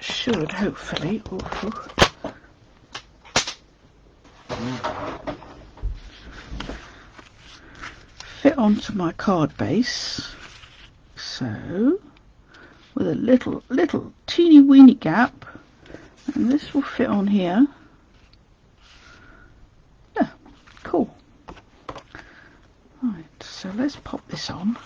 Should hopefully fit onto my card base. So with a little teeny weeny gap, and this will fit on here. Yeah, cool. Right, so let's pop this on.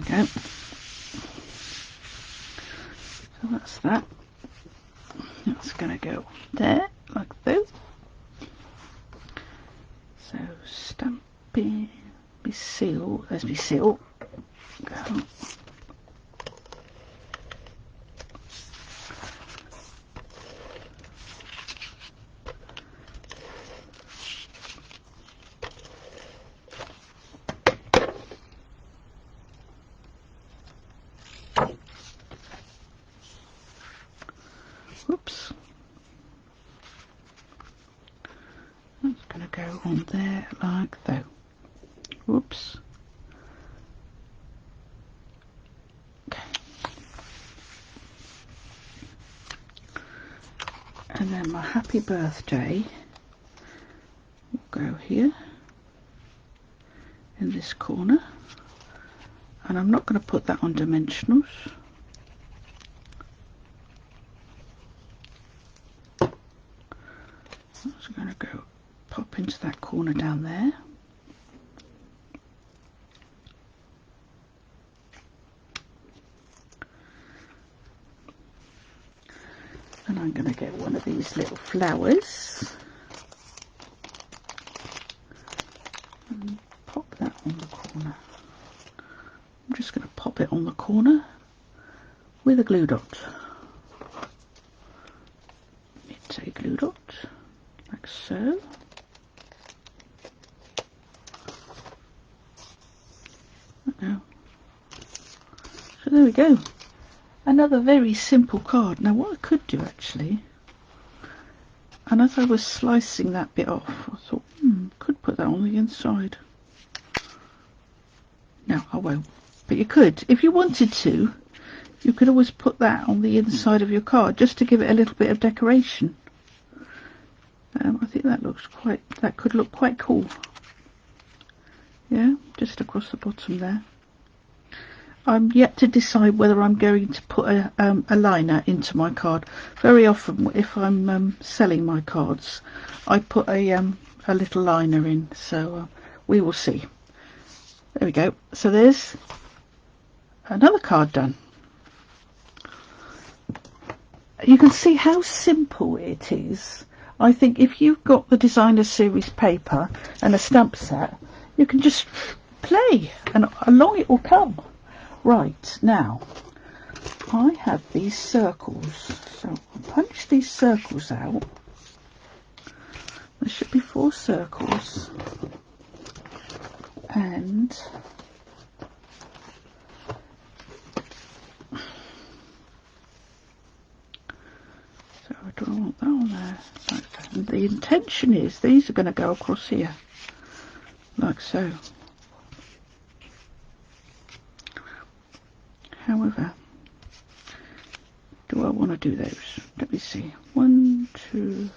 Okay, so that's that. That's going to go there, like that. So stamping, me seal, there's me seal. Go. Whoops. That's going to go on there like that. Whoops. Okay. And then my happy birthday will go here in this corner. And I'm not going to put that on dimensionals. That's going to go pop into that corner down there. And I'm going to get one of these little flowers. corner with a glue dot. It's a glue dot, like so. Now, so there we go. Another very simple card. Now what I could do actually, and as I was slicing that bit off, I thought, could put that on the inside. No, I won't. But you could, if you wanted to, you could always put that on the inside of your card just to give it a little bit of decoration. I think that could look quite cool. Yeah, just across the bottom there. I'm yet to decide whether I'm going to put a liner into my card. Very often, if I'm selling my cards, I put a little liner in. So we will see. There we go. So there's another card done. You can see how simple it is. I think if you've got the designer series paper and a stamp set, you can just play and along it will come. Right, now I have these circles, so I'll punch these circles out. There should be 4 circles, and so I don't want that on there. Like that. And the intention is these are going to go across here, like so. However, do I want to do those? Let me see. 1, 2.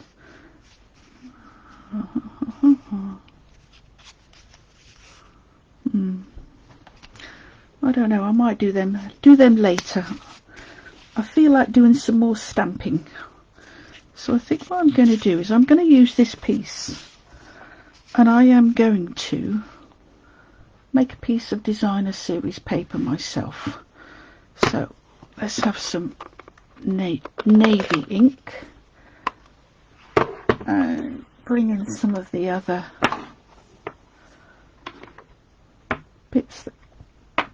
I don't know. I might do them later. I feel like doing some more stamping. So I think what I'm going to do is I'm going to use this piece, and I am going to make a piece of designer series paper myself. So let's have some navy ink and bring in some of the other bits that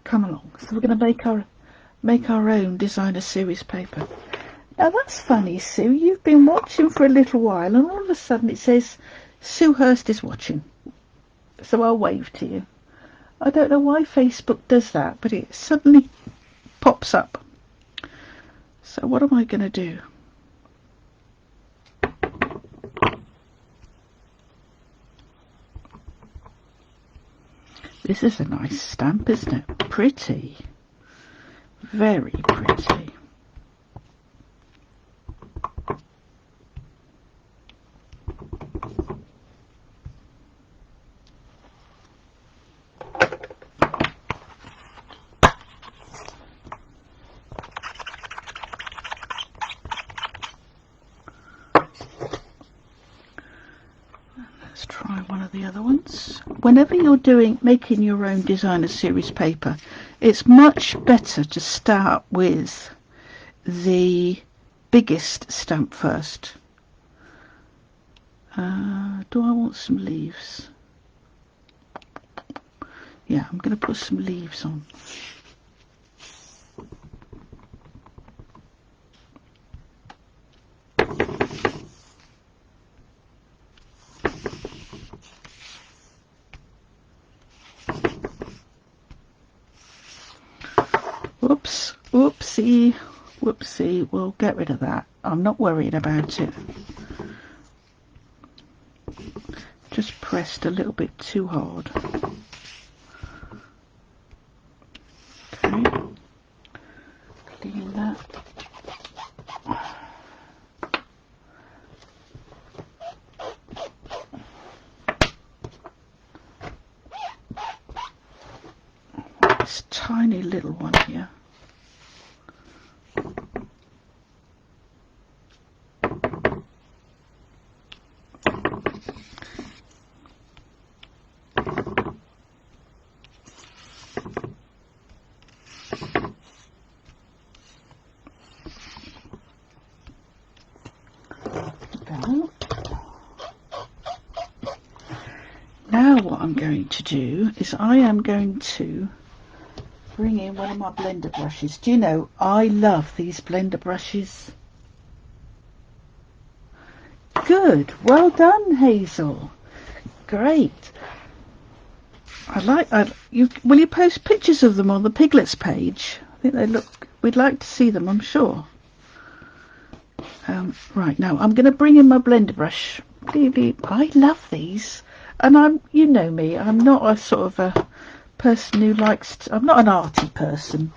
come along. So we're going to make our own designer series paper. Now that's funny, Sue. You've been watching for a little while and all of a sudden it says Sue Hurst is watching. So I'll wave to you. I don't know why Facebook does that, but it suddenly pops up. So what am I going to do? This is a nice stamp, isn't it? Pretty. Very pretty. Let's try one of the other ones. Whenever you're making your own designer series paper, it's much better to start with the biggest stamp first. Do I want some leaves? Yeah, I'm going to put some leaves on. Whoops, whoopsie, we'll get rid of that. I'm not worried about it. Just pressed a little bit too hard. Okay, clean that. This tiny little one here. Now what I'm going to do is I am going to bring in one of my blender brushes. Do you know, I love these blender brushes. Good, well done, Hazel. Great. Will you post pictures of them on the Piglets page? I think they look, we'd like to see them, I'm sure. Right, now I'm going to bring in my blender brush. I love these, and you know me, I'm not a sort of a person who likes to, I'm not an arty person,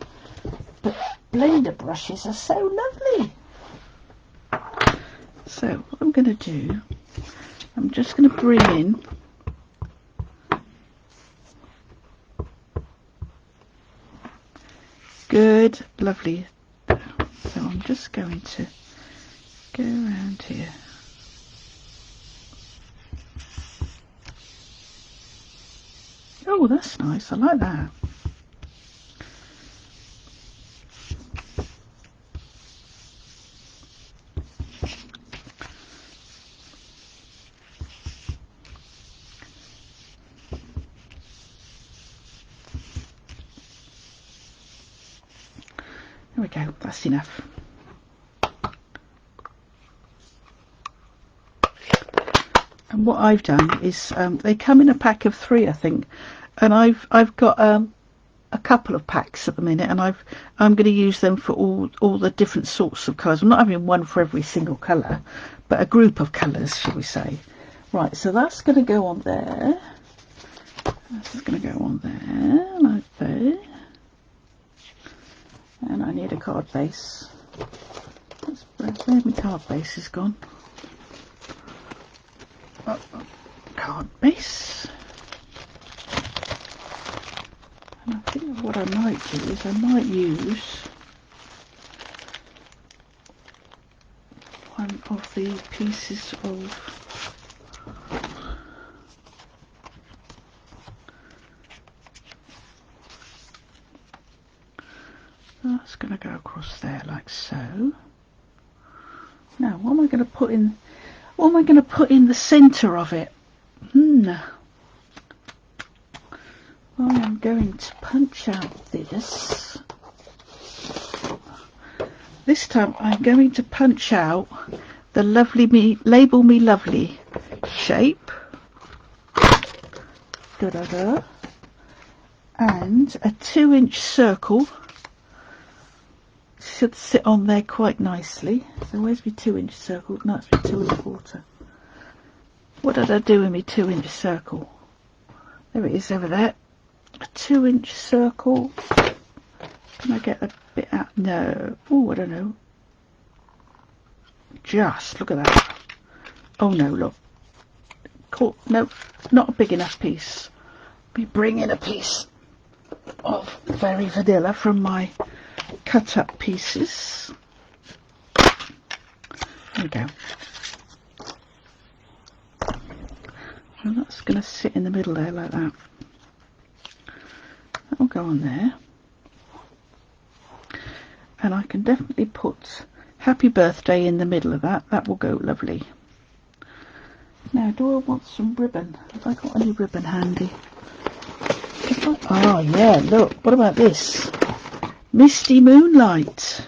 but blender brushes are so lovely. So what I'm going to do, I'm just going to bring in good, lovely. So I'm just going to go around here. Oh, that's nice. I like that. There we go. That's enough. And what I've done is they come in a pack of 3, I think, and I've got a couple of packs at the minute, and I'm going to use them for all the different sorts of colours. I'm not having one for every single colour, but a group of colours, shall we say. Right, so that's going to go on there. This is going to go on there, like that. And I need a card base. Where my card base is gone. Card base. And I think what I might do is I might use one of the pieces of that's going to go across there like so. Now what am I going to put in? What am I going to put in the centre of it? I am going to punch out this. This time I'm going to punch out the lovely Label Me Lovely shape. Da-da-da. And a 2-inch circle should sit on there quite nicely. So where's my 2-inch circle? No, it's my 2¼ What did I do with my 2-inch circle? There it is over there. A 2-inch circle. Can I get a bit out? No. Oh, I don't know. Just look at that. Oh no, look. Cool. No, not a big enough piece. We bring in a piece of Very Vanilla from my cut up pieces. There we go. And that's going to sit in the middle there like that. That'll go on there. And I can definitely put Happy Birthday in the middle of that. That will go lovely. Now, do I want some ribbon? Have I got any ribbon handy? Oh yeah, look, what about this? Misty Moonlight.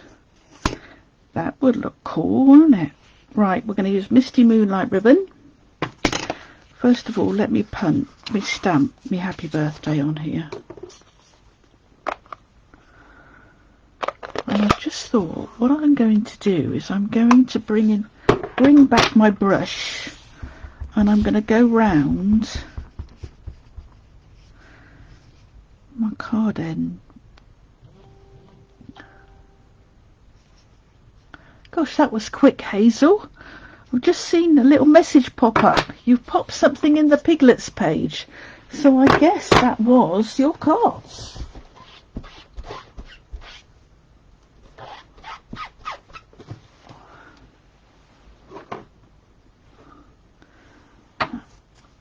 That would look cool, wouldn't it? Right, we're going to use Misty Moonlight ribbon. First of all, let me stamp me Happy Birthday on here. And I've just thought, what I'm going to do is I'm going to bring back my brush, and I'm going to go round my card end. Gosh, that was quick, Hazel. I've just seen a little message pop up. You've popped something in the Piglets page. So I guess that was your cards.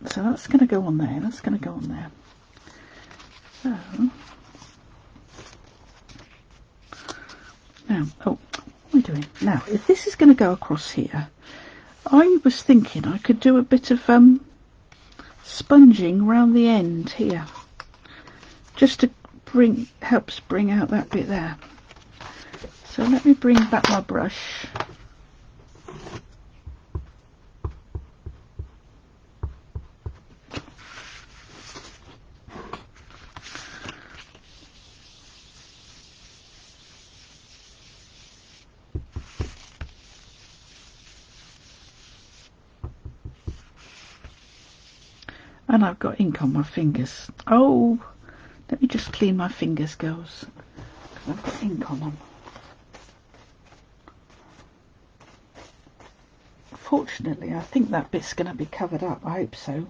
So that's going to go on there. That's going to go on there. So now, oh, what am I doing? Now, if this is going to go across here, I was thinking I could do a bit of sponging around the end here, just to helps bring out that bit there. So let me bring back my brush. And I've got ink on my fingers. Oh, let me just clean my fingers, girls, because I've got ink on them. Fortunately, I think that bit's going to be covered up. I hope so.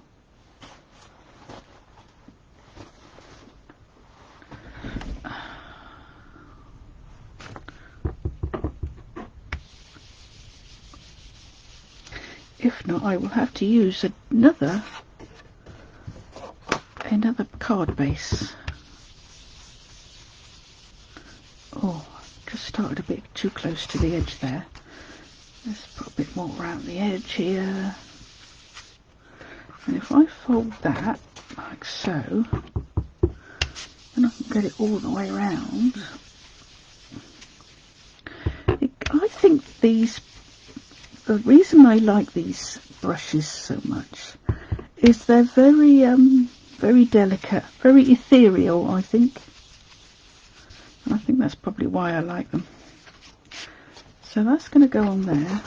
If not, I will have to use another card base. Oh, just started a bit too close to the edge there. Let's put a bit more around the edge here. And if I fold that like so, then I can get it all the way around. I think the reason I like these brushes so much is they're very very delicate, very ethereal, I think. And I think that's probably why I like them. So that's going to go on there.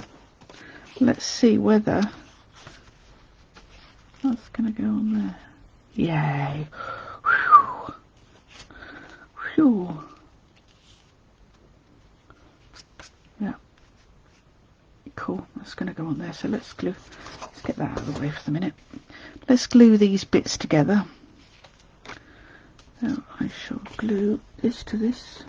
Let's see whether that's going to go on there. Yay! Whew. Whew. Yeah. Cool. That's going to go on there. So let's get that out of the way for the minute. Let's glue these bits together. So I shall glue this to this.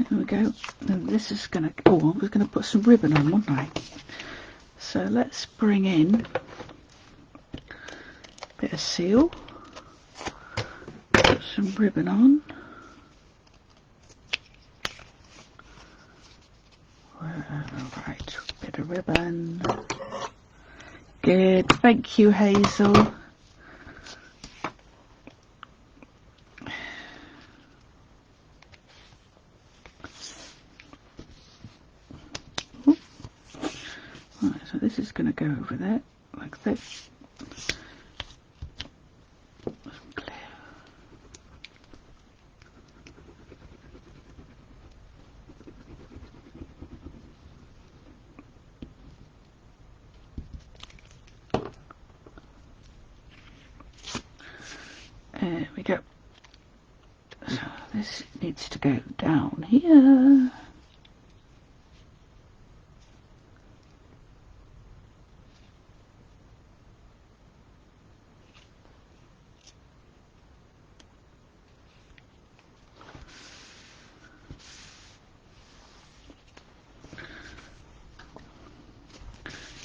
There we go. And this is going to, oh, I was going to put some ribbon on, wasn't I? So let's bring in a bit of seal, put some ribbon on. Right, bit of ribbon. Good, thank you, Hazel. Right, so this is going to go over there like this. There we go. So this needs to go down here.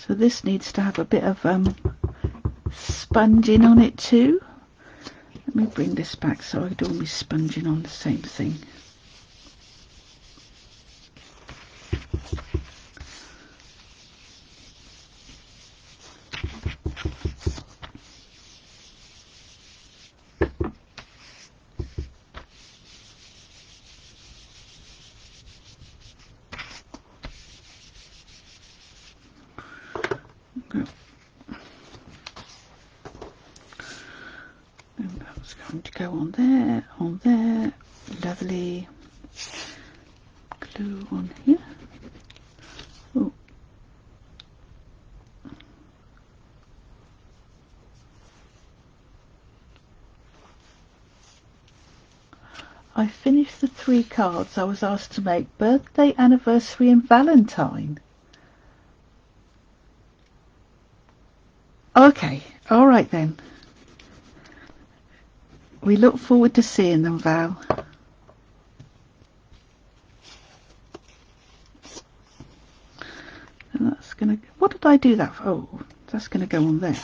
So this needs to have a bit of sponging on it too. Let me bring this back so I do all my sponging on the same thing. That's going to go on there, lovely. Glue on here. Oh. I finished the 3 cards I was asked to make: birthday, anniversary and Valentine. Okay, all right then. We look forward to seeing them, Val. And that's gonna. What did I do that for? Oh, that's gonna go on there.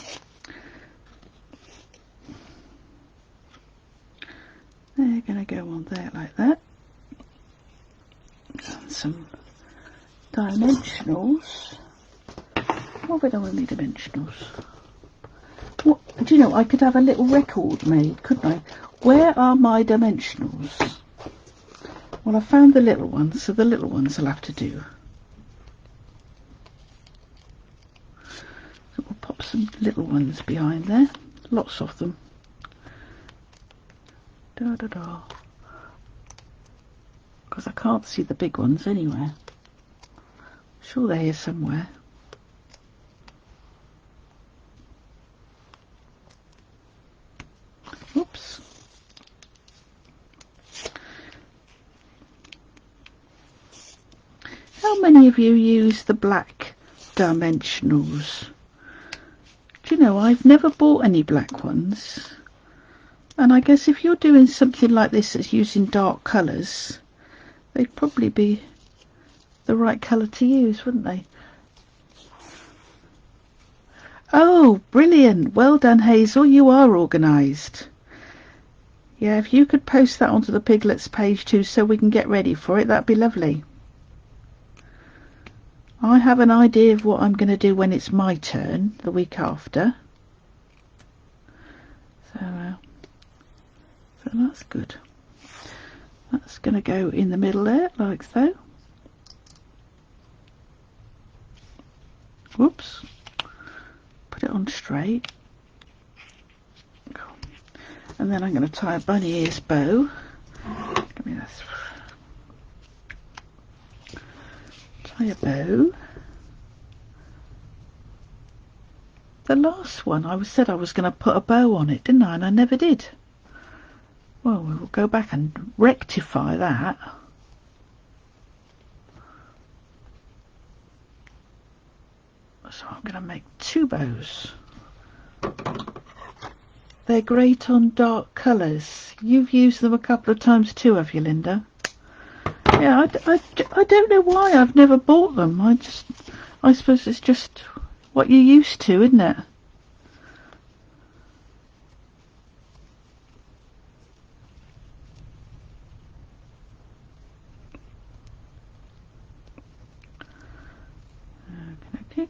They're gonna go on there like that. And some dimensionals. What have I done with my dimensionals? What, do you know, I could have a little record made, couldn't I? Where are my dimensionals? Well, I found the little ones, so the little ones I'll have to do. So we'll pop some little ones behind there. Lots of them. Da da da. Because I can't see the big ones anywhere. I'm sure they're here somewhere. Oops. How many of you use the black dimensionals? Do you know, I've never bought any black ones. And I guess if you're doing something like this that's using dark colours, they'd probably be the right colour to use, wouldn't they? Oh, brilliant. Well done, Hazel. You are organised. Yeah, if you could post that onto the Piglets page too so we can get ready for it, that'd be lovely. I have an idea of what I'm going to do when it's my turn, the week after. So that's good. That's going to go in the middle there, like so. Whoops. Put it on straight. And then I'm going to tie a bunny ears bow. Give me this. Tie a bow. The last one I said I was going to put a bow on it, didn't I? And I never did. Well, we will go back and rectify that. So I'm going to make 2 bows. They're great on dark colours. You've used them a couple of times too, have you, Linda? Yeah, I don't know why I've never bought them. I suppose it's just what you're used to, isn't it? Okay.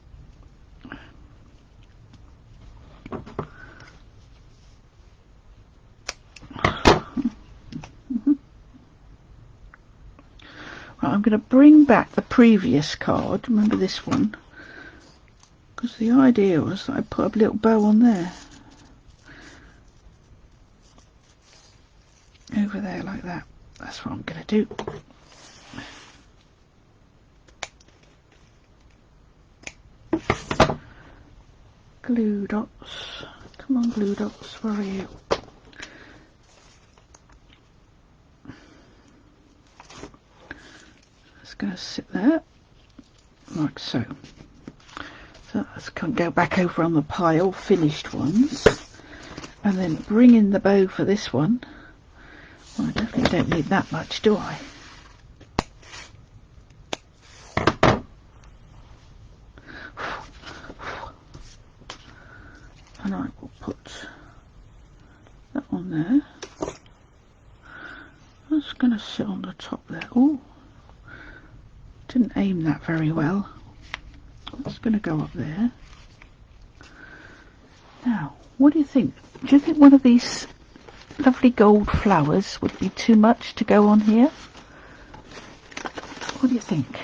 Right, I'm going to bring back the previous card. Remember this one? Because the idea was that I put a little bow on there. Over there like that. That's what I'm going to do. Glue dots. Come on, glue dots. Where are you? It's going to sit there. Like so. So let's go back over on the pile, finished ones. And then bring in the bow for this one. Well, I definitely don't need that much, do I? And I will put that on there. That's going to sit on the top there. Oh, didn't aim that very well. It's going to go up there. Now, what do you think? Do you think one of these lovely gold flowers would be too much to go on here? What do you think?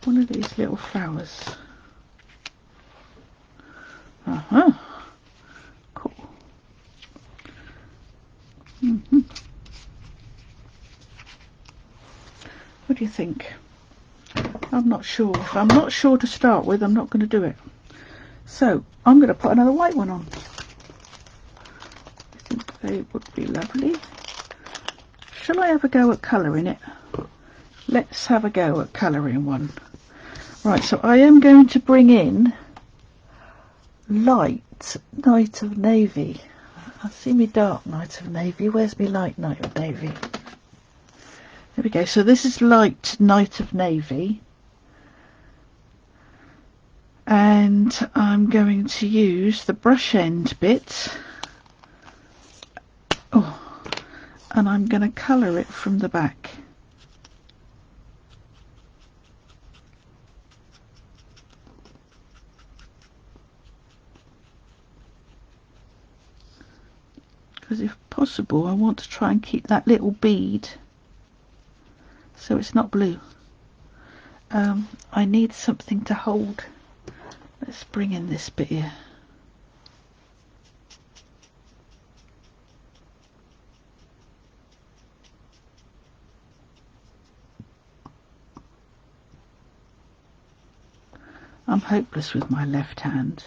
One of these little flowers. Uh-huh. Cool. What do you think? I'm not sure. If I'm not sure to start with, I'm not going to do it. So, I'm going to put another white one on. I think they would be lovely. Shall I have a go at colouring it? Let's have a go at colouring one. Right, so I am going to bring in light night of navy. I see me dark night of navy. Where's me light night of navy? There we go. So this is light night of navy. And I'm going to use the brush end bit. Oh, and I'm going to colour it from the back. Because if possible, I want to try and keep that little bead so it's not blue. I need something to hold. Let's bring in this bit here. I'm hopeless with my left hand.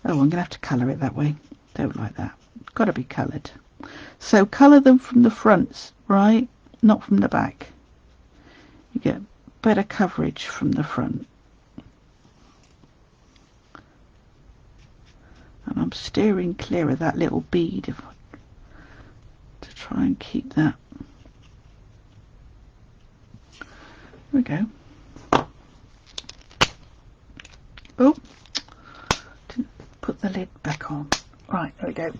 Oh, I'm going to have to colour it that way. Don't like that. Got to be coloured. So colour them from the front, right? Not from the back. You get better coverage from the front. And I'm steering clear of that little bead to try and keep that. There we go. Oh, didn't put the lid back on. Right, there we go.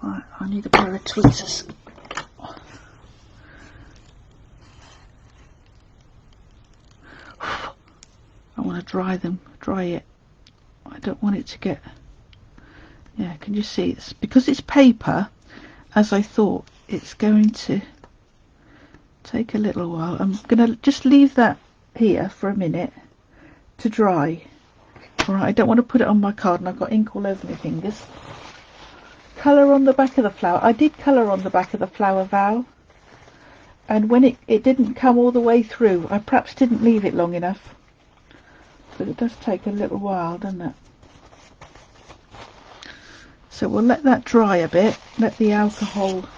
Right, I need a pair of tweezers. I want to dry it. I don't want it to get, yeah, can you see, it's because it's paper, as I thought, it's going to take a little while. I'm going to just leave that here for a minute to dry. Alright, I don't want to put it on my card and I've got ink all over my fingers. Colour on the back of the flower. I did colour on the back of the flower, Val, and when it didn't come all the way through, I perhaps didn't leave it long enough. But it does take a little while, doesn't it? So we'll let that dry a bit, let the alcohol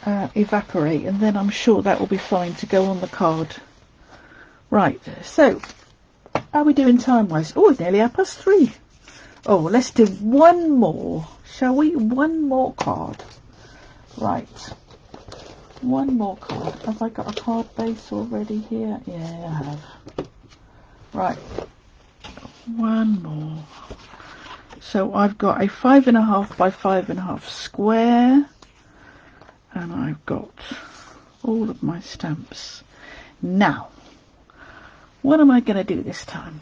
evaporate, and then I'm sure that will be fine to go on the card. Right, so how are we doing time wise? Oh, it's nearly 3:30. Oh, let's do one more, shall we? One more card. Right, one more card. Have I got a card base already here? Yeah, I have. Right, one more. So I've got a 5.5 by 5.5 square, and I've got all of my stamps. Now, what am I going to do this time?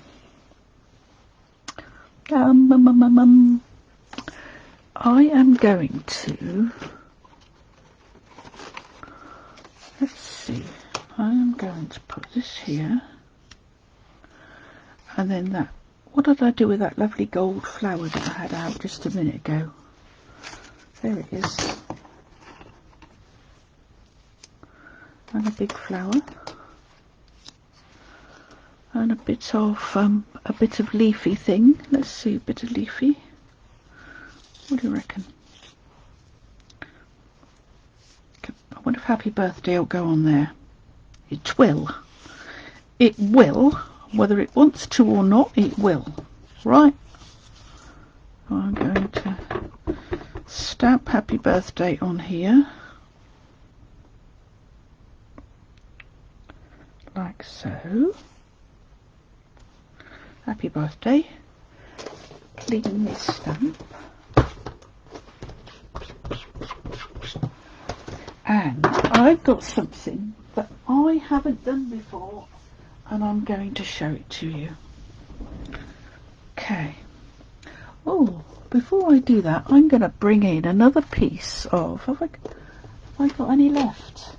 I am going to, let's see, I am going to put this here, and then that. What did I do with that lovely gold flower that I had out just a minute ago? There it is. And a big flower. And a bit of leafy thing. Let's see, a bit of leafy. What do you reckon? I wonder if happy birthday will go on there. It will. It will. Whether it wants to or not, it will. Right. I'm going to stamp happy birthday on here. Like so. Happy birthday. Clean this stamp. And I've got something that I haven't done before, and I'm going to show it to you. Okay. Oh, before I do that, I'm going to bring in another piece of, have I got any left?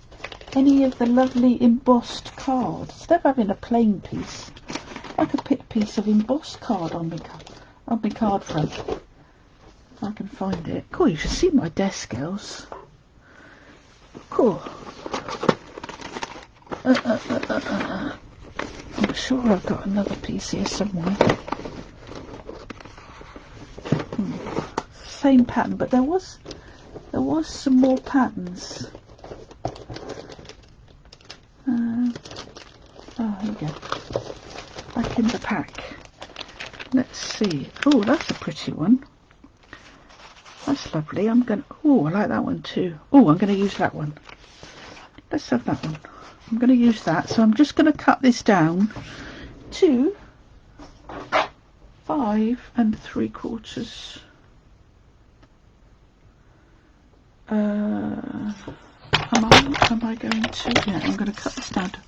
Any of the lovely embossed cards? Instead of having a plain piece, I could pick a piece of embossed card on my card front. If I can find it. Cool, you should see my desk, girls. Cool. I'm sure I've got another piece here somewhere. Same pattern, but there was some more patterns. Oh, here we go. back in the pack. Let's see. Oh, that's a pretty one. That's lovely. I'm going to... Oh, I like that one too. Oh, I'm going to use that one. Let's have that one. I'm going to use that. So I'm just going to cut this down to 5 3/4. Am I going to? Yeah, I'm going to cut this down to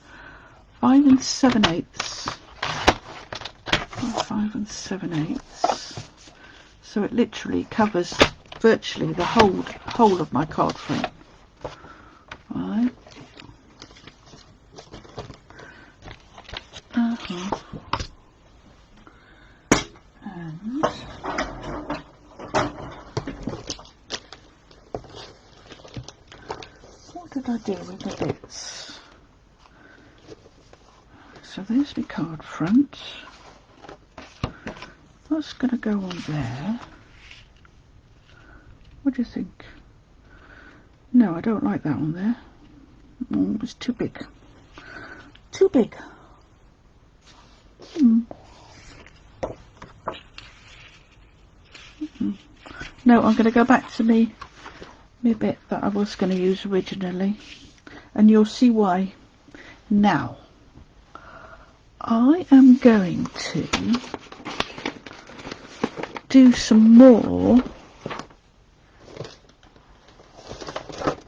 5 7/8. 5 7/8. So it literally covers virtually the whole of my card frame. Right. And what did I do with the bits? So there's my card front. That's going to go on there. What do you think? No, I don't like that one there. Oh, it's too big. Too big. No, I'm going to go back to me bit that I was going to use originally, and you'll see why now. I am going to do some more.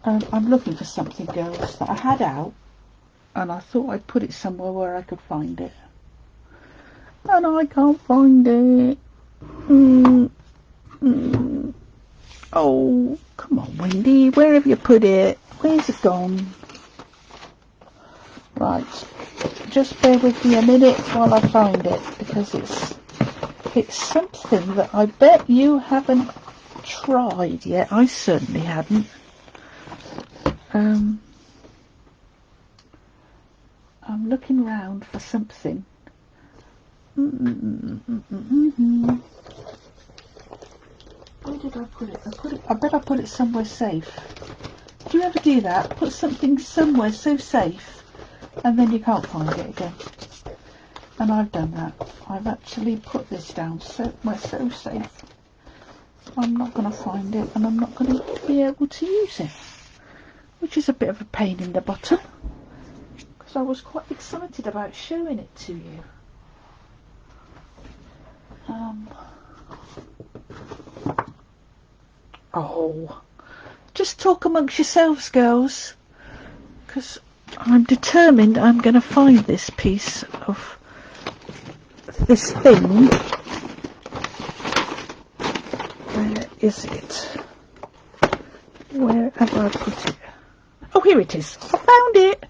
I'm looking for something, girls, that I had out, and I thought I'd put it somewhere where I could find it, and I can't find it. Oh, come on, Wendy, where have you put it? Where's it gone? Right, just bear with me a minute while I find it, because it's something that I bet you haven't tried yet. I certainly hadn't. I'm looking round for something. Where did I put it? I bet I put it somewhere safe. Do you ever do that? Put something somewhere so safe, and then you can't find it again. And I've done that. I've actually put this down somewhere so safe, I'm not going to find it, and I'm not going to be able to use it, which is a bit of a pain in the bottom, because I was quite excited about showing it to you. Oh, just talk amongst yourselves, girls, because I'm determined I'm going to find this piece of this thing. Where is it? Where have I put it? Oh, here it is. I found it.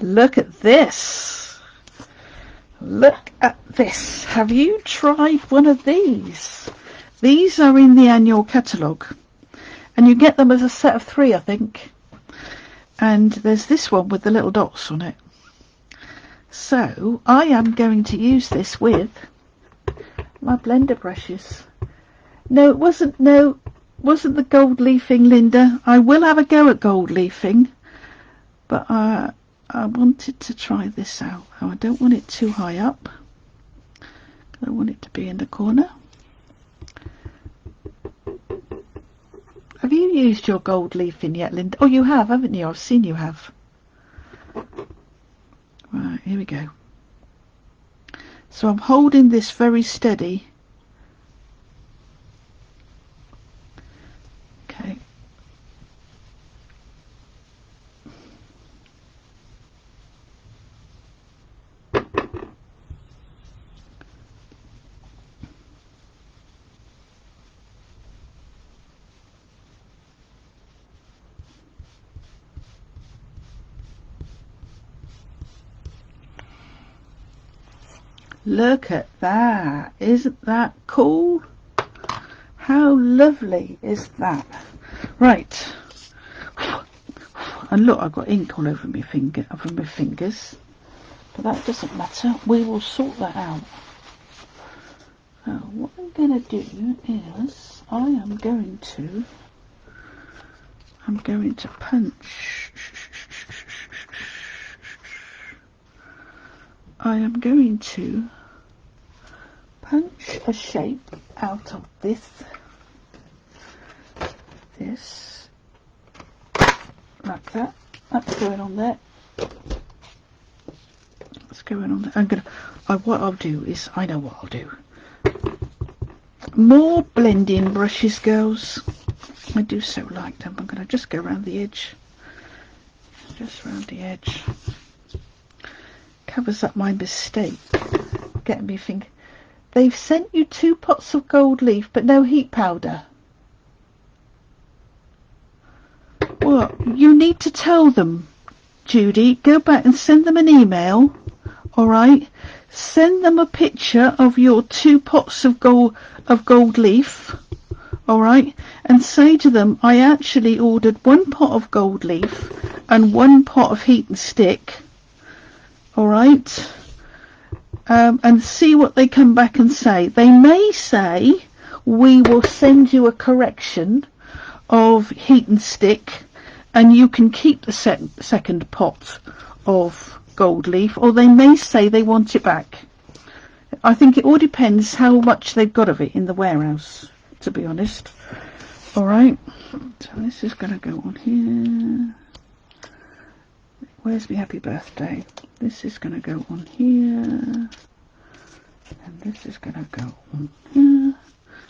Look at this. Look at this. Have you tried one of these? These are in the annual catalogue, and you get them as a set of 3, I think. And there's this one with the little dots on it. So I am going to use this with my blender brushes. No, it wasn't. No, wasn't the gold leafing, Linda. I will have a go at gold leafing, but I wanted to try this out. I don't want it too high up. I want it to be in the corner. Have you used your gold leafing yet, Linda? Oh, you have, haven't you? I've seen you have. Right, here we go. So I'm holding this very steady. Okay. Look at that. Isn't that cool? How lovely is that? Right. And look, I've got ink all over my fingers. But that doesn't matter. We will sort that out. So what I'm going to do is I'm going to punch I am going to punch a shape out of this, like that. That's going on there. That's going on there. What I'll do is, I know what I'll do. More blending brushes, girls. I do so like them. I'm going to just go around the edge. Just around the edge. Covers up my mistake. Getting me thinking. They've sent you 2 pots of gold leaf, but no heat powder. Well, you need to tell them, Judy. Go back and send them an email. Alright? Send them a picture of your 2 pots of gold leaf. Alright? And say to them, I actually ordered 1 pot of gold leaf and 1 pot of heat and stick. Alright? And see what they come back and say. They may say, we will send you a correction of heat and stick, and you can keep the second pot of gold leaf, or they may say they want it back. I think it all depends how much they've got of it in the warehouse, to be honest. Alright, so this is going to go on here. Where's my happy birthday? This is going to go on here, and this is going to go on here.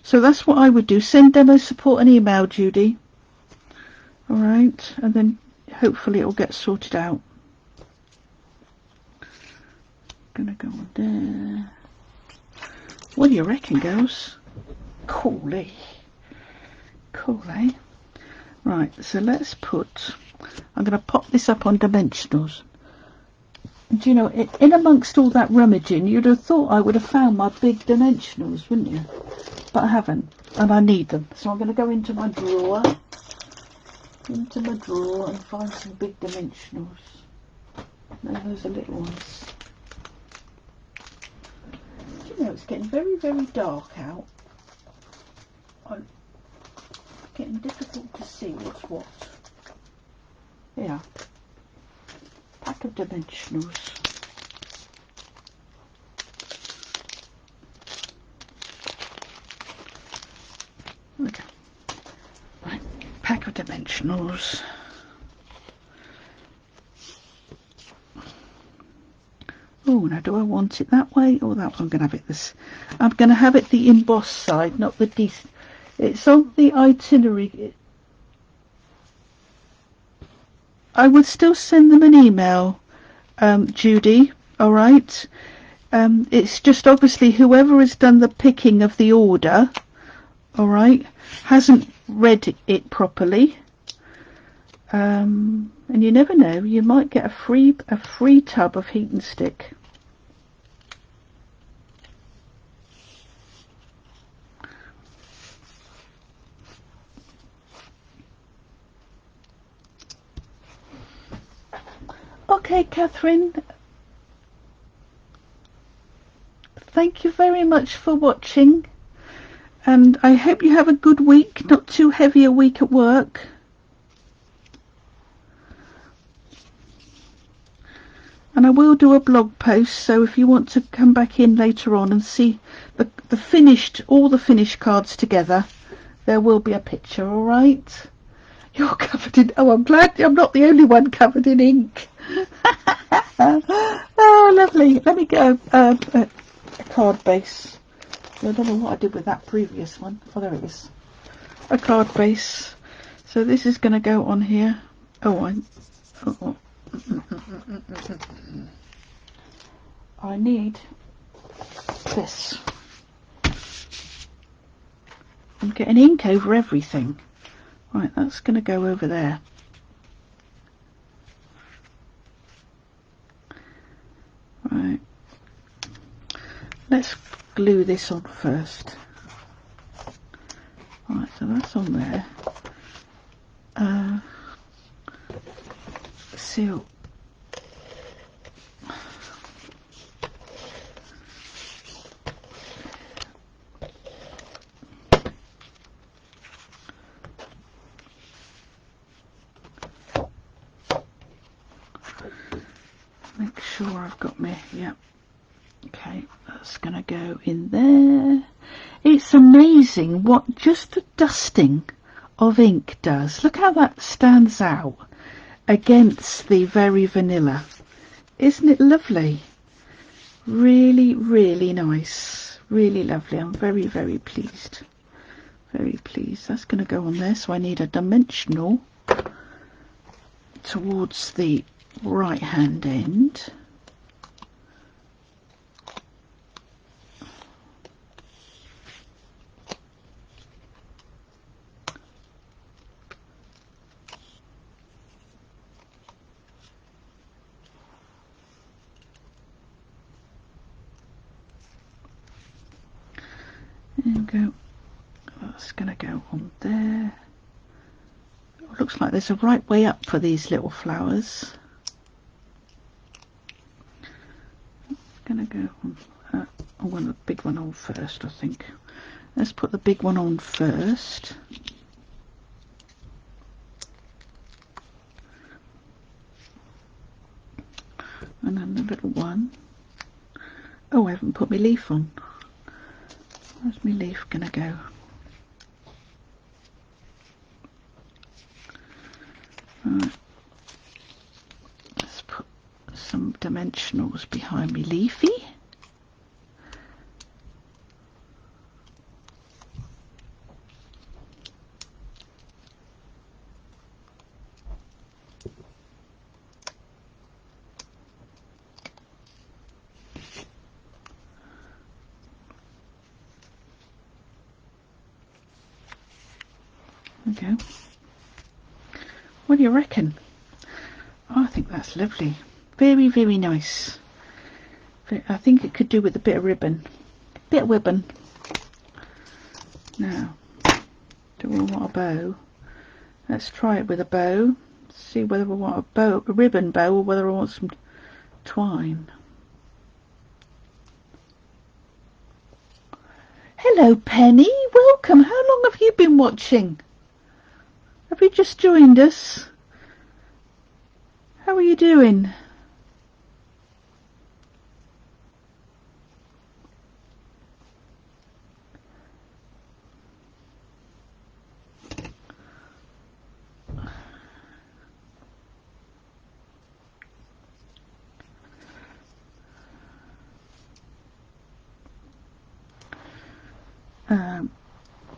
So that's what I would do. Send demo support an email, Judy. Alright, and then hopefully it'll get sorted out. Gonna go on there. What do you reckon, girls? Cool, eh? Cool, eh? Right, so let's put... I'm going to pop this up on dimensionals. Do you know, in amongst all that rummaging, you'd have thought I would have found my big dimensionals, wouldn't you? But I haven't, and I need them. So I'm going to go into my drawer. And find some big dimensionals. No, those are little ones. Do you know, it's getting very, very dark out. It's getting difficult to see what's what. Yeah. Pack of dimensionals. Okay. Right. Pack of dimensionals. Oh, now do I want it that way or that way? I'm going to have it this. I'm going to have it the embossed side, not the It's on the itinerary. I would still send them an email, Judy. All right. It's just obviously whoever has done the picking of the order, all right, hasn't read it properly. And you never know, you might get a free tub of heat and stick. Okay, Catherine. Thank you very much for watching. And I hope you have a good week, not too heavy a week at work. And I will do a blog post, so if you want to come back in later on and see all the finished cards together, there will be a picture, all right? You're covered in... Oh, I'm glad I'm not the only one covered in ink. Oh, lovely. Let me go a card base. I don't know what I did with that previous one. Oh, there it is. A card base. So this is going to go on here. I need this. I'm getting ink over everything. Right, that's going to go over there. Right. Let's glue this on first. Right, so that's on there. Seal. Make sure I've got my, yeah, That's going to go in there. It's amazing what just the dusting of ink does. Look how that stands out against the very vanilla. Isn't it lovely? Really, really nice. Really lovely. I'm very, very pleased. Very pleased. That's going to go on there. So I need a dimensional towards the right hand end. There we go. That's going to go on there. It looks like there's a right way up for these little flowers. Going to go on. I want the big one on first, I think. Let's put the big one on first. And then the little one. Oh, I haven't put my leaf on. Where's my leaf going to go? Right. Let's put some dimensionals behind me leafy. There we go. What do you reckon? Oh, I think that's lovely. Very, very nice. I think it could do with a bit of ribbon. Bit of ribbon. Now, do we want a bow? Let's try it with a bow. See whether we want a ribbon bow, or whether I want some twine. Hello, Penny. Welcome. How long have you been watching? Have you just joined us? How are you doing?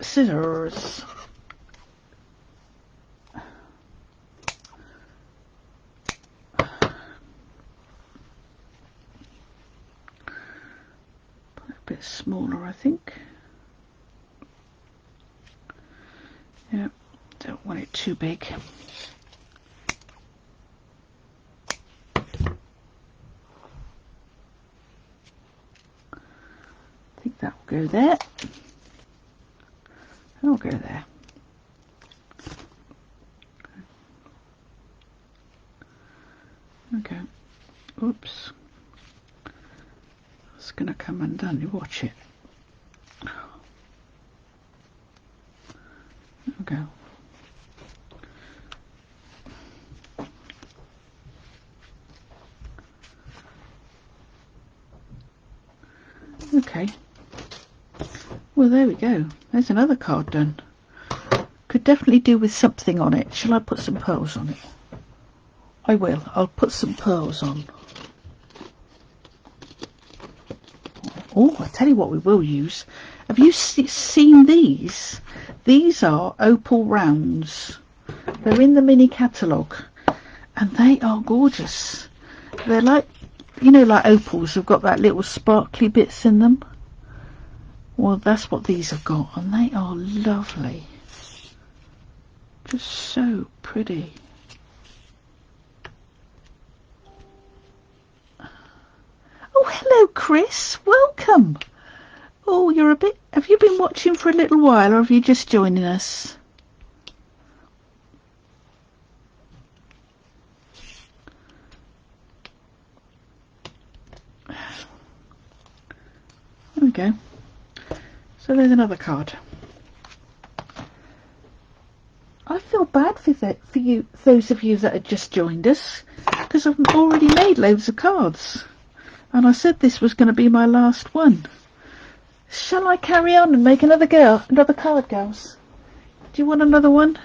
Scissors. Bit smaller, I think. Yeah, don't want it too big. I think that will go there. That'll go there. Okay. Oops. It's going to come undone. You watch it. There we go. Okay. Well, there we go. There's another card done. Could definitely do with something on it. Shall I put some pearls on it? I will. I'll put some pearls on. Oh, I'll tell you what we will use. Have you seen these? These are opal rounds. They're in the mini catalogue. And they are gorgeous. They're like, you know, like opals have got that little sparkly bits in them. Well, that's what these have got. And they are lovely. Just so pretty. Oh, hello, Chris. Welcome. Oh, you're a bit... Have you been watching for a little while, or have you just joining us? There we go. So there's another card. I feel bad for you, those of you that have just joined us, because I've already made loads of cards. And I said this was going to be my last one. Shall I carry on and make another card, girls? Do you want another one?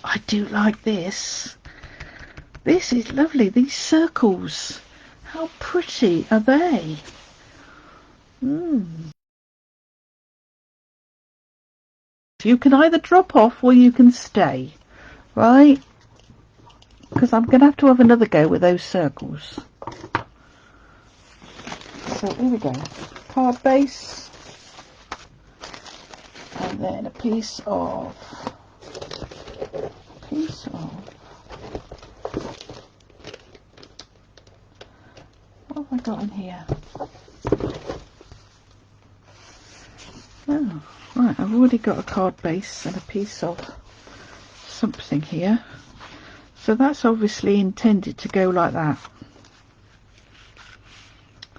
I do like this. This is lovely. These circles. How pretty are they? You can either drop off or you can stay, right? Because I'm going to have another go with those circles. So here we go. Card base. And then a piece of... What have I got in here? Oh, right, I've already got a card base and a piece of something here. So that's obviously intended to go like that.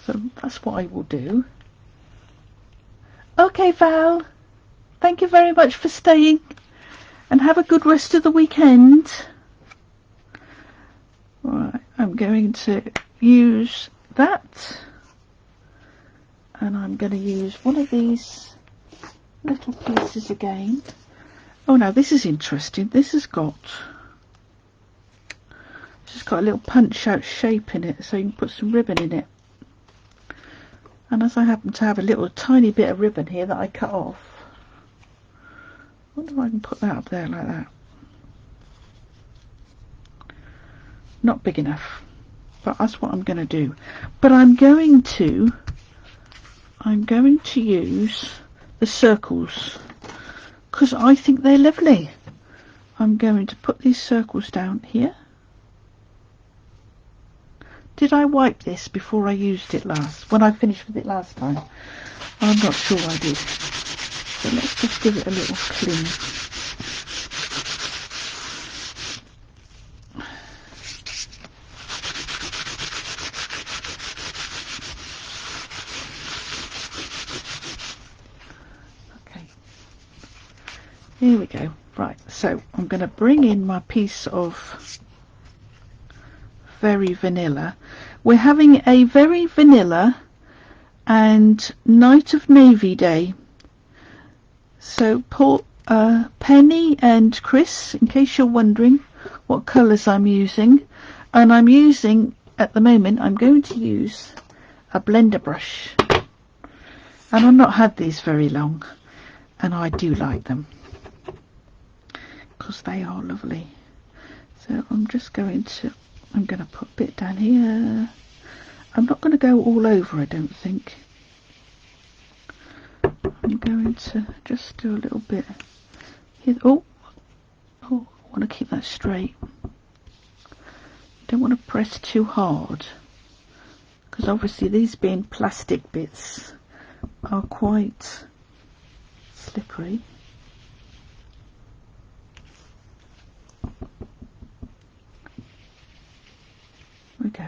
So that's what I will do. Okay, Val, thank you very much for staying and have a good rest of the weekend. Right, I'm going to use that, and I'm going to use one of these little pieces again. Oh no, this is interesting. This has got a little punch out shape in it, so you can put some ribbon in it. And as I happen to have a little tiny bit of ribbon here that I cut off, I wonder if I can put that up there like that. Not big enough, but that's what I'm going to do. But I'm going to use the circles because I think they're lovely. I'm going to put these circles down here. Did I wipe this before I used it when I finished with it last time? I'm not sure I did. So let's just give it a little clean. Okay. Here we go. Right, so I'm going to bring in my piece of Very Vanilla. We're having a Very Vanilla and Night of Navy Day. So Penny and Chris, in case you're wondering what colours I'm using, and I'm using, at the moment, I'm going to use a blender brush. And I've not had these very long, and I do like them because they are lovely. So I'm going to put a bit down here. I'm not going to go all over, I don't think. I'm going to just do a little bit here. Oh, I want to keep that straight. Don't want to press too hard because obviously these being plastic bits are quite slippery. We go.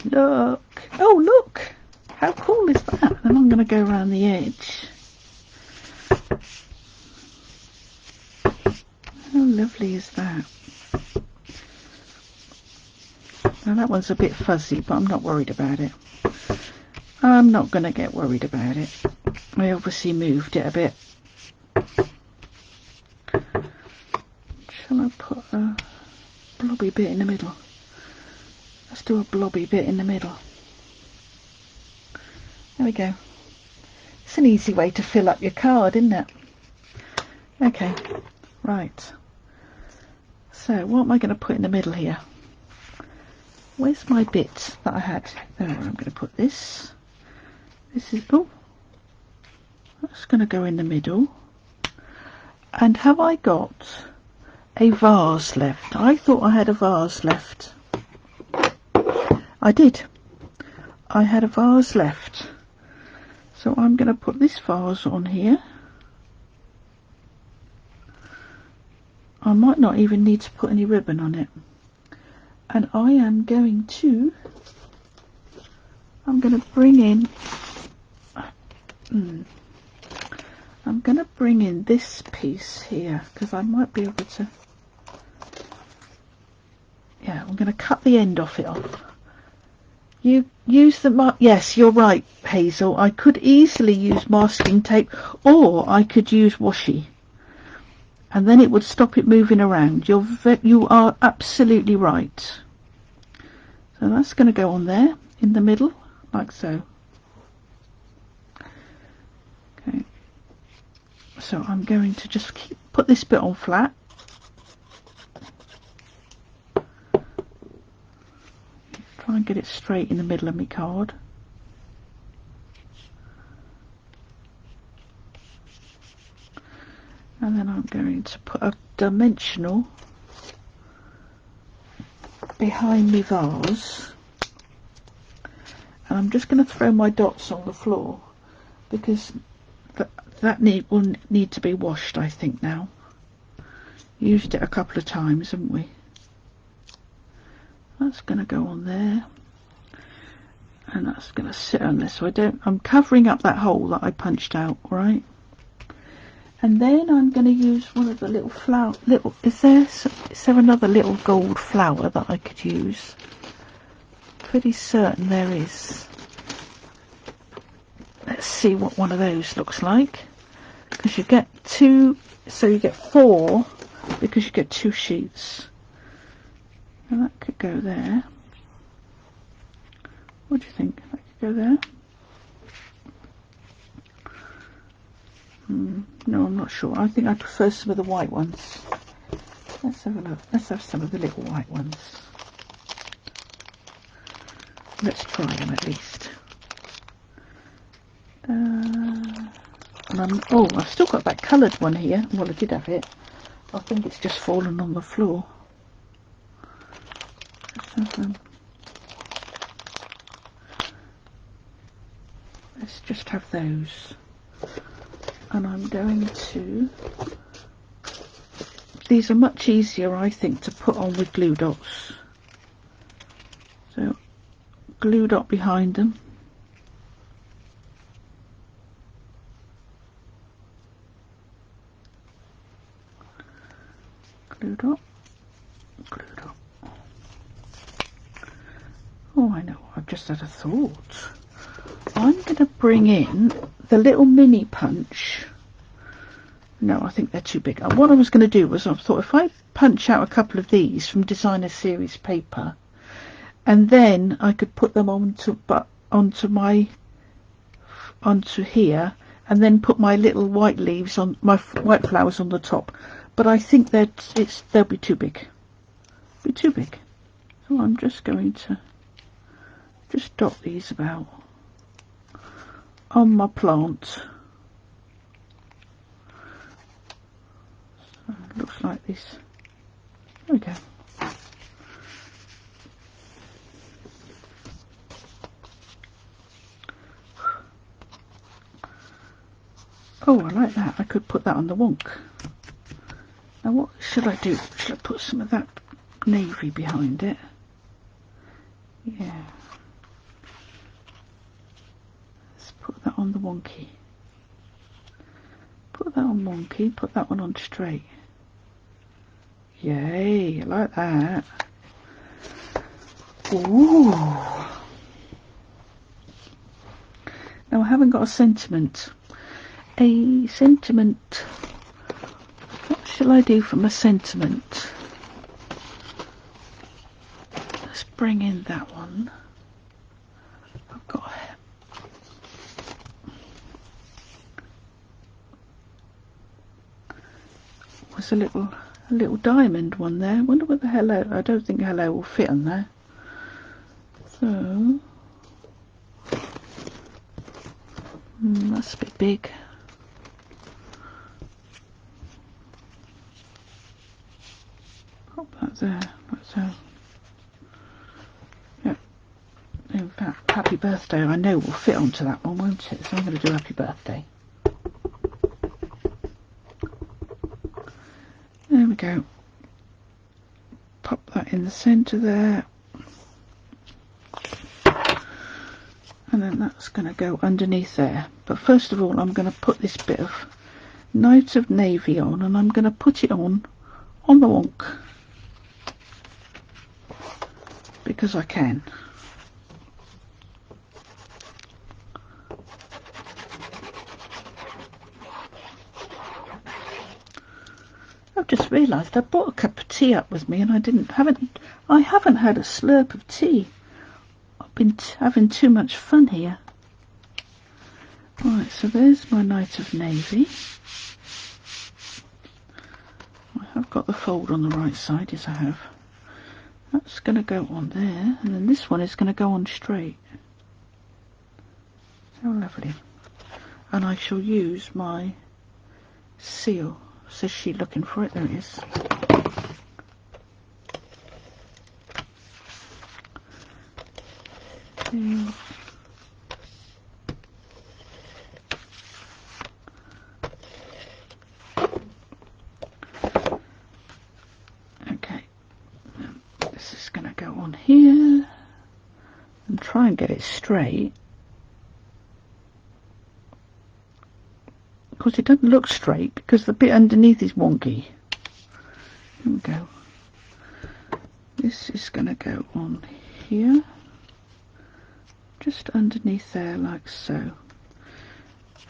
Look! Oh, look! How cool is that? And I'm going to go around the edge. How lovely is that? Now that one's a bit fuzzy, but I'm not worried about it. I'm not going to get worried about it. I obviously moved it a bit. Shall I put a blobby bit in the middle? Let's do a blobby bit in the middle. There we go. It's an easy way to fill up your card, isn't it? Okay, right. So what am I going to put in the middle here? Where's my bit that I had? There, I'm going to put this. This is, oh, that's going to go in the middle. And have I got a vase left? I thought I had a vase left. I did. I had a vase left. So I'm going to put this vase on here. I might not even need to put any ribbon on it. And I am going to bring in I'm going to bring in this piece here because I might be able to, yeah, I'm going to cut the end off it off. You use the yes, you're right, Hazel. I could easily use masking tape, or I could use washi, and then it would stop it moving around. You are absolutely right. So that's going to go on there in the middle, like so. Okay. So I'm going to just put this bit on flat. Try and get it straight in the middle of my card. And then I'm going to put a dimensional behind my vase. And I'm just going to throw my dots on the floor because that will need to be washed, I think, now. Used it a couple of times, haven't we? That's going to go on there, and that's going to sit on this, so I'm covering up that hole that I punched out, right? And then I'm going to use one of the little is there another little gold flower that I could use? Pretty certain there is. Let's see what one of those looks like, because you get two, so you get 4 because you get 2 sheets. And that could go there. What do you think? That could go there? No, I'm not sure. I think I prefer some of the white ones. Let's have a look. Let's have some of the little white ones. Let's try them at least. And I've still got that coloured one here. Well, I did have it. I think it's just fallen on the floor. Let's just have those. And I'm going to, these are much easier, I think, to put on with glue dots. So glue dot behind them. Glue dot, glue dot. Oh, I know, I've just had a thought. I'm going to bring in the little mini punch. No, I think they're too big. What I was going to do was, I thought if I punch out a couple of these from designer series paper, and then I could put them onto here, and then put my little white leaves on, my white flowers on the top. But I think that they'll be too big. Be too big. So I'm just going to just dot these about on my plant. So it looks like this. There we go. Oh, I like that. I could put that on the wonk. Now what should I do? Should I put some of that navy behind it? Yeah. Let's put that on the wonky. Put that on wonky, put that one on straight. Yay, I like that. Ooh. Now I haven't got a sentiment. A sentiment. What shall I do from a sentiment? Let's bring in that one. I've got was a little diamond one there. I wonder what the hello. I don't think hello will fit on there. So that's a bit big. Pop that there. That's how. Yeah. In fact, happy birthday I know will fit onto that one, won't it? So I'm going to do happy birthday. There we go. Pop that in the centre there. And then that's going to go underneath there. But first of all, I'm going to put this bit of Night of Navy on, and I'm going to put it on the wonk. because I can. I've just realised I brought a cup of tea up with me and I haven't had a slurp of tea. I've been having too much fun here. Right, so there's my Night of Navy. I have got the fold on the right side, yes I have. That's going to go on there, and then this one is going to go on straight. How lovely. And I shall use my seal. Says she looking for it? There it is. Seal. Okay. This is going to go on here and try and get it straight. Of course, it doesn't look straight because the bit underneath is wonky. Here we go. This is going to go on here, just underneath there, like so.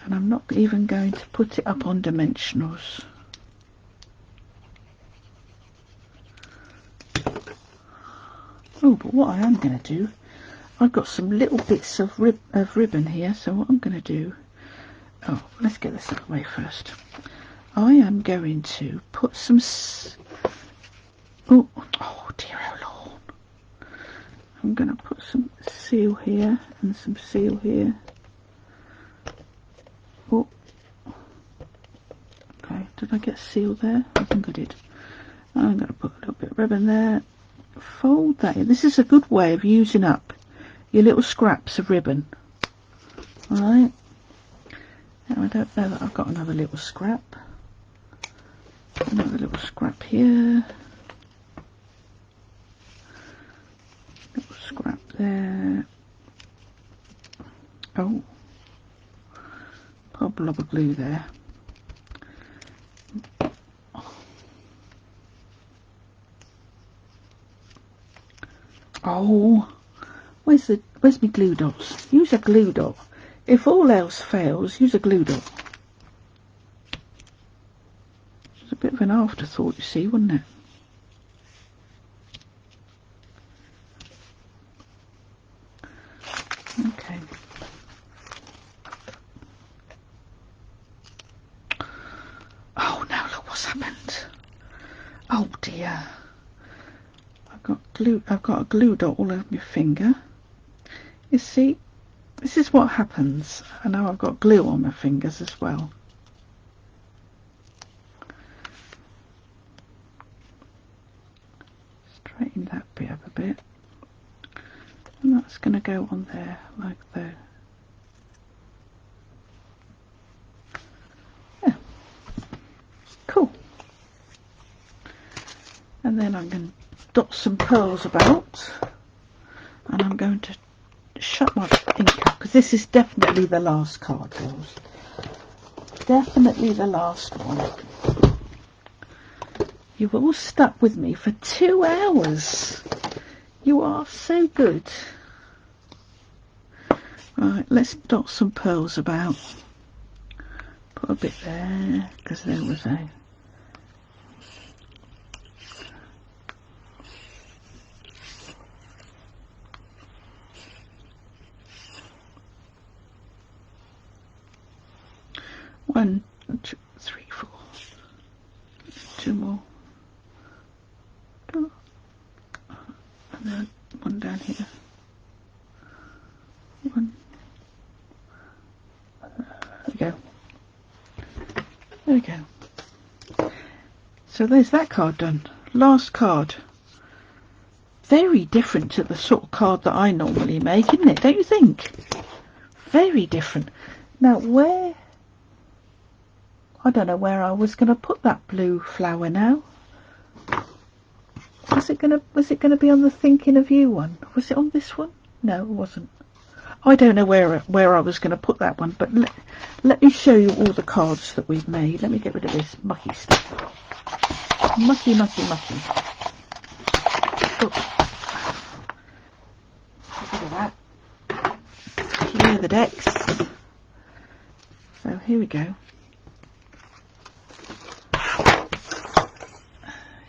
And I'm not even going to put it up on dimensionals. Oh, but what I am going to do, I've got some little bits of ribbon here, so what I'm going to do, oh, let's get this out of the way first. I am going to put some, oh dear oh Lord. I'm going to put some seal here and some seal here. Oh, okay, did I get seal there? I think I did. I'm going to put a little bit of ribbon there. Fold that in. This is a good way of using up your little scraps of ribbon. Alright. Now I don't know that I've got another little scrap. Another little scrap here. Little scrap there. Oh. Put a blob of glue there. Oh, where's my glue dots? Use a glue dot. If all else fails, use a glue dot. It's a bit of an afterthought, you see, wasn't it? Okay. Oh, now look what's happened. Oh dear. I've got a glue dot all over my finger. You see, this is what happens. And now I've got glue on my fingers as well. Straighten that bit up a bit. And that's going to go on there, like that. Yeah. Cool. And then I'm going to dot some pearls about, and I'm going to shut my ink up because this is definitely the last card, girls. Definitely the last one. You've all stuck with me for 2 hours. You are so good. Right, let's dot some pearls about. Put a bit there because there was a one, 2, 3, 4. 2 more. 2. And then one down here. 1. There we go. There we go. So there's that card done. Last card. Very different to the sort of card that I normally make, isn't it? Don't you think? Very different. Now where... I don't know where I was going to put that blue flower now. Was it going to be on the Thinking of You one? Was it on this one? No, it wasn't. I don't know where I was going to put that one, but let me show you all the cards that we've made. Let me get rid of this mucky stuff. Mucky. Oh. clear the decks. So here we go.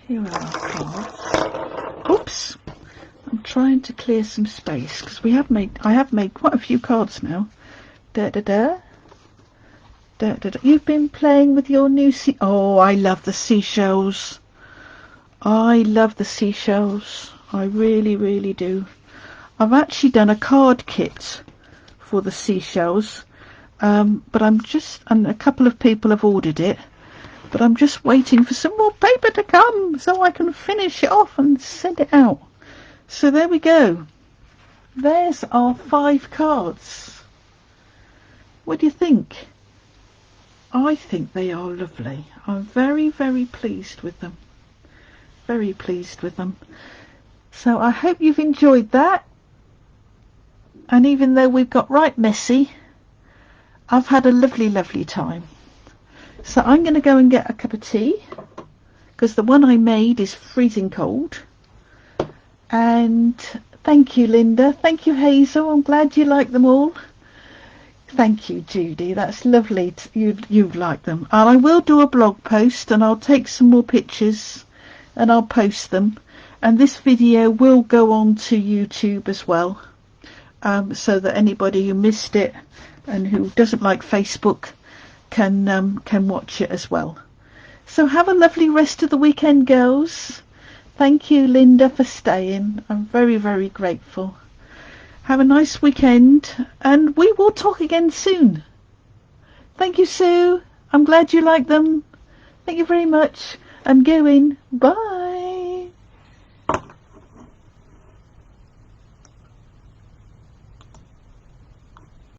Here are our cards. Oops! I'm trying to clear some space because I have made quite a few cards now. Da da da. Da, da, da. You've been playing with your new oh, I love the seashells. I love the seashells. I really, really do. I've actually done a card kit for the seashells, but and a couple of people have ordered it, but I'm just waiting for some more paper to come so I can finish it off and send it out. So there we go. There's our 5 cards. What do you think? I think they are lovely. I'm very, very pleased with them. Very pleased with them. So I hope you've enjoyed that. And even though we've got right messy, I've had a lovely, lovely time. So I'm going to go and get a cup of tea, because the one I made is freezing cold. And thank you, Linda. Thank you, Hazel. I'm glad you like them all. Thank you, Judy. That's lovely. You like them. And I will do a blog post, and I'll take some more pictures and I'll post them. And this video will go on to YouTube as well, so that anybody who missed it and who doesn't like Facebook can watch it as well. So have a lovely rest of the weekend, girls. Thank you, Linda, for staying. I'm very, very grateful. Have a nice weekend, and we will talk again soon. Thank you, Sue. I'm glad you like them. Thank you very much. I'm going. Bye.